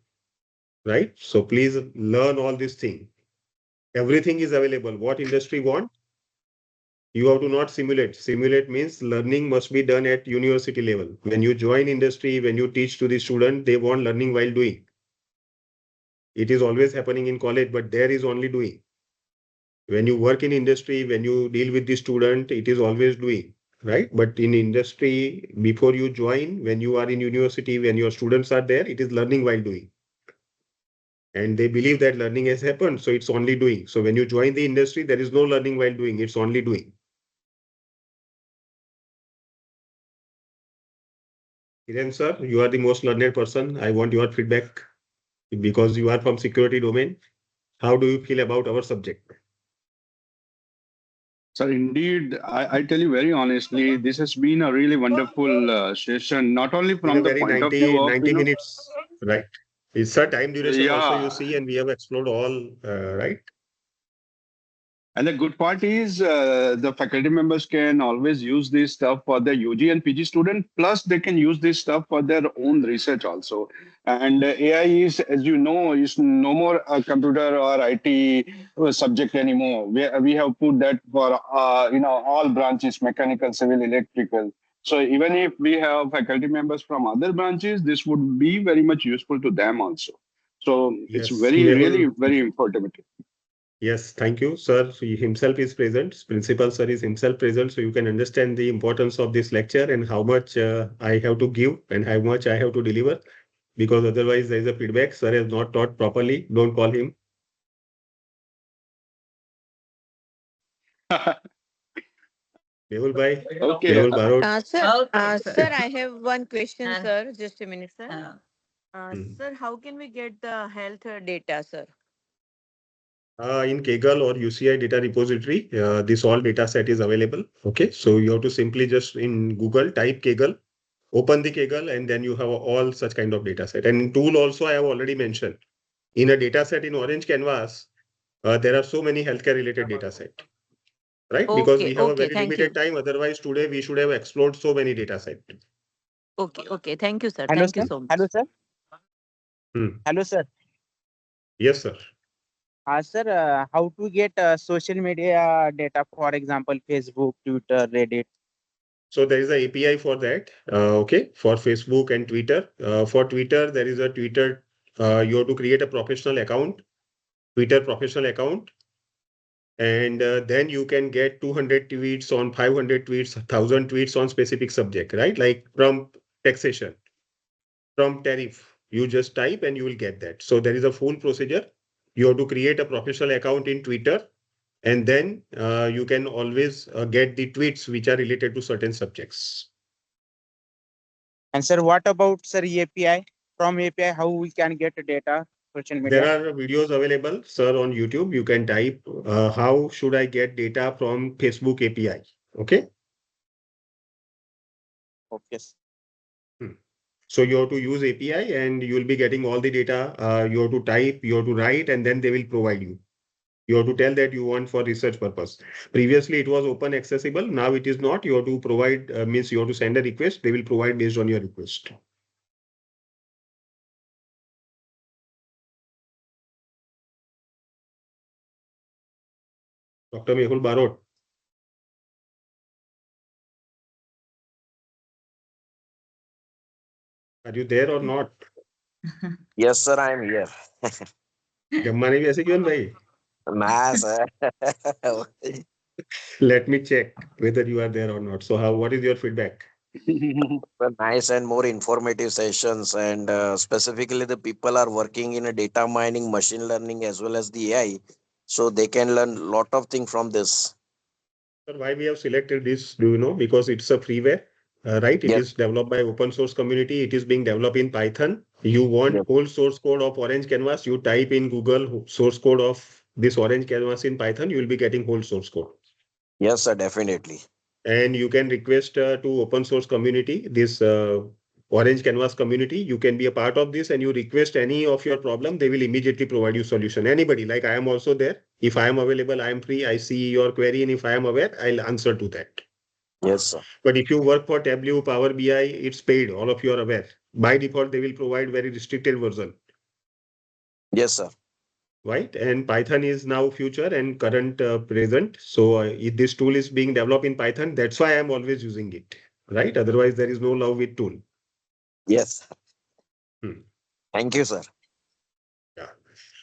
right? So please learn all these things. Everything is available. What industry want? You have to not simulate. Simulate means learning must be done at university level. When you join industry, when you teach to the student, they want learning while doing. It is always happening in college, but there is only doing. When you work in industry, when you deal with the student, it is always doing, right? But in industry, before you join, when you are in university, when your students are there, it is learning while doing. And they believe that learning has happened, so it's only doing. So when you join the industry, there is no learning while doing, it's only doing. Hiren sir, you are the most learned person. I want your feedback because you are from security domain. How do you feel about our subject? Sir, indeed, I tell you very honestly, this has been a really wonderful session, not only In from a the very point of view of, 90 minutes, right? It's a time duration also you yeah. see, and we have explored all, right? And the good part is the faculty members can always use this stuff for their UG and PG student. Plus, they can use this stuff for their own research also. And AI is, as you know, is no more a computer or IT subject anymore. We have put that for all branches: mechanical, civil, electrical. So even if we have faculty members from other branches, this would be very much useful to them also. So it's Yes, really Mehul. very important. Yes, thank you, sir. He himself is present. Principal sir is himself present, so you can understand the importance of this lecture and how much I have to give and how much I have to deliver. Because otherwise, there is a feedback. Sir has not taught properly. Don't call him. Mehul bhai. Okay. Mehul Barot. Sir, I have one question, sir. Just a minute, sir. Hmm. Sir, how can we get the health data, sir? In Kaggle or UCI data repository, this all data set is available. Okay, so you have to simply just in Google type Kaggle, open the Kaggle, and then you have all such kind of data set. And in tool also, I have already mentioned. In a data set in Orange Canvas, there are so many healthcare related data set, right? Because we have a very Thank you. limited time. Otherwise, today we should have explored so many data set. Okay, thank you, sir. Hello, Thank you sir. so much. Hello, sir. Hmm. Hello, sir. Yes, sir. Sir, how to get social media data, for example, Facebook, Twitter, Reddit? So there is a API for that. Okay, for Facebook and Twitter. For Twitter, there is a Twitter. You have to create a professional account, Twitter professional account, and then you can get 200 tweets on 500 tweets, 1,000 tweets on specific subject, right? Like from taxation, from tariff. You just type and you will get that. So there is a full procedure. You have to create a professional account in Twitter, and then you can always get the tweets which are related to certain subjects. And sir, what about sir API? From API, how we can get data, social media? There are videos available, sir, on YouTube. You can type how should I get data from Facebook API. Okay. Okay. So you have to use API and you will be getting all the data. You have to type, you have to write, and then they will provide you. You have to tell that you want for research purpose. Previously, it was open accessible. Now it is not. You have to provide, means you have to send a request. They will provide based on your request. Dr. Mehul Barot. Are you there or not? Yes, sir, I am here. जम्माने भी ऐसे क्यों भाई? Nah, sir. Let me check whether you are there or not. So what is your feedback? Well, nice and more informative sessions, and specifically the people are working in a data mining, machine learning, as well as the AI, so they can learn a lot of things from this. Sir, why we have selected this, do you know? Because it's a freeware, right? It Yes. is developed by open source community. It is being developed in Python. You want Yep. whole source code of Orange Canvas, you type in Google source code of this Orange Canvas in Python, you will be getting whole source code. Yes, sir, definitely. And you can request to open source community, this Orange Canvas community. You can be a part of this and you request any of your problem, they will immediately provide you solution. Anybody, like I am also there. If I am available, I am free, I see your query, and if I am aware, I'll answer to that. Yes, sir. But if you work for Tableau, Power BI, it's paid. All of you are aware. By default, they will provide very restricted version. Yes, sir. right? And Python is now future and current present. So if this tool is being developed in Python, that's why I'm always using it, right? Otherwise, there is no love with tool. Yes. Hmm. Thank you, sir. Yeah.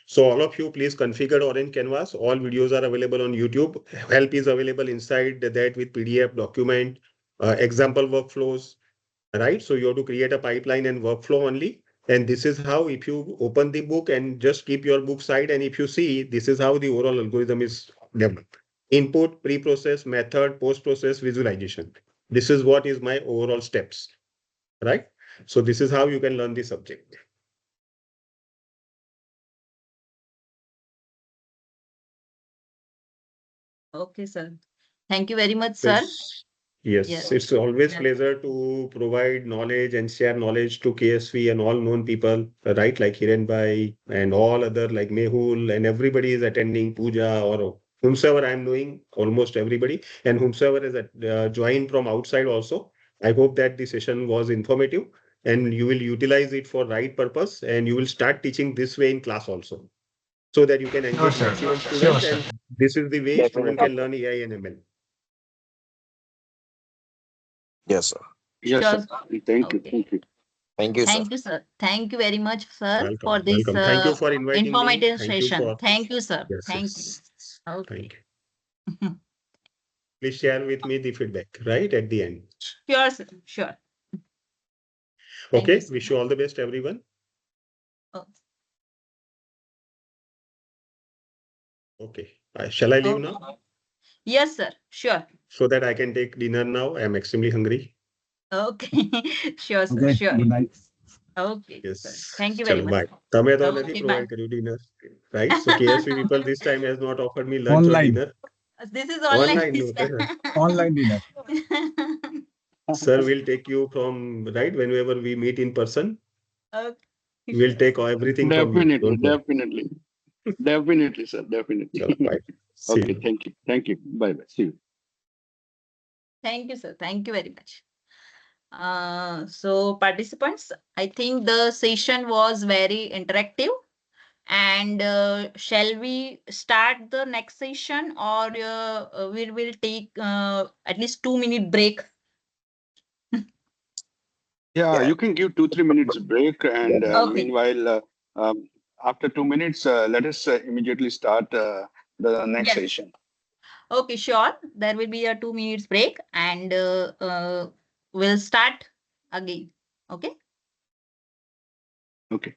So all of you, please configure Orange Canvas. All videos are available on YouTube. Help is available inside that with PDF, document, example workflows, right? So you have to create a pipeline and workflow only. And this is how, if you open the book and just keep your book side, and if you see, this is how the overall algorithm is developed. Input, pre-process, method, post-process, visualization. This is what is my overall steps, right? So this is how you can learn the subject. Okay, sir. Thank you very much, sir. Yes, it's always pleasure to provide knowledge and share knowledge to KSV and all known people, right? Like Hiren Bhai and all other like Mehul, and everybody is attending puja or whomsoever I'm knowing, almost everybody, and whomsoever is joined from outside also. I hope that the session was informative and you will utilize it for right purpose, and you will start teaching this way in class also, so that you can engage maximum students, and this is the way student can learn AI and ML. Yes, sir. Yes, Sure. sir. Thank you. Okay. Thank you. Thank you, sir. Thank you, sir. Thank you very much, sir, Welcome, for this welcome. Thank you for inviting me. informative Thank you session. for Thank you, sir. yes, Thank you. yes. Okay. Thank you. Please share with me the feedback, right, at the end. Sure, sir. Sure. Thank Okay, you, sir. wish you all the best, everyone. Oh. Okay, shall I leave now? Yes, sir. Sure. So that I can take dinner now. I'm extremely hungry. Okay. Sure, sir. Okay, Sure. good night. Okay, Yes. sir. Thank you very Chalo, much. bye. તમે તો નથી Okay, bye. provide કર્યું dinner, right? So KSV people this time has not offered me lunch or Online. dinner. This is online. Online, no. Online dinner. Sir will take you from, right, whenever we meet in person. Okay. We'll take everything from you. Definitely, Don't worry. definitely. Definitely, sir. Definitely. Chalo, bye. See Okay, you. thank you. Thank you. Bye bye. See you. Thank you, sir. Thank you very much. So participants, I think the session was very interactive. And shall we start the next session, or we will take at least 2-minute break? Yeah, you can give 2-3 minutes break, and Okay. meanwhile, after 2 minutes, let us immediately start the next Yes. session. Okay, sure. There will be a 2 minutes break, and we'll start again. Okay. Okay.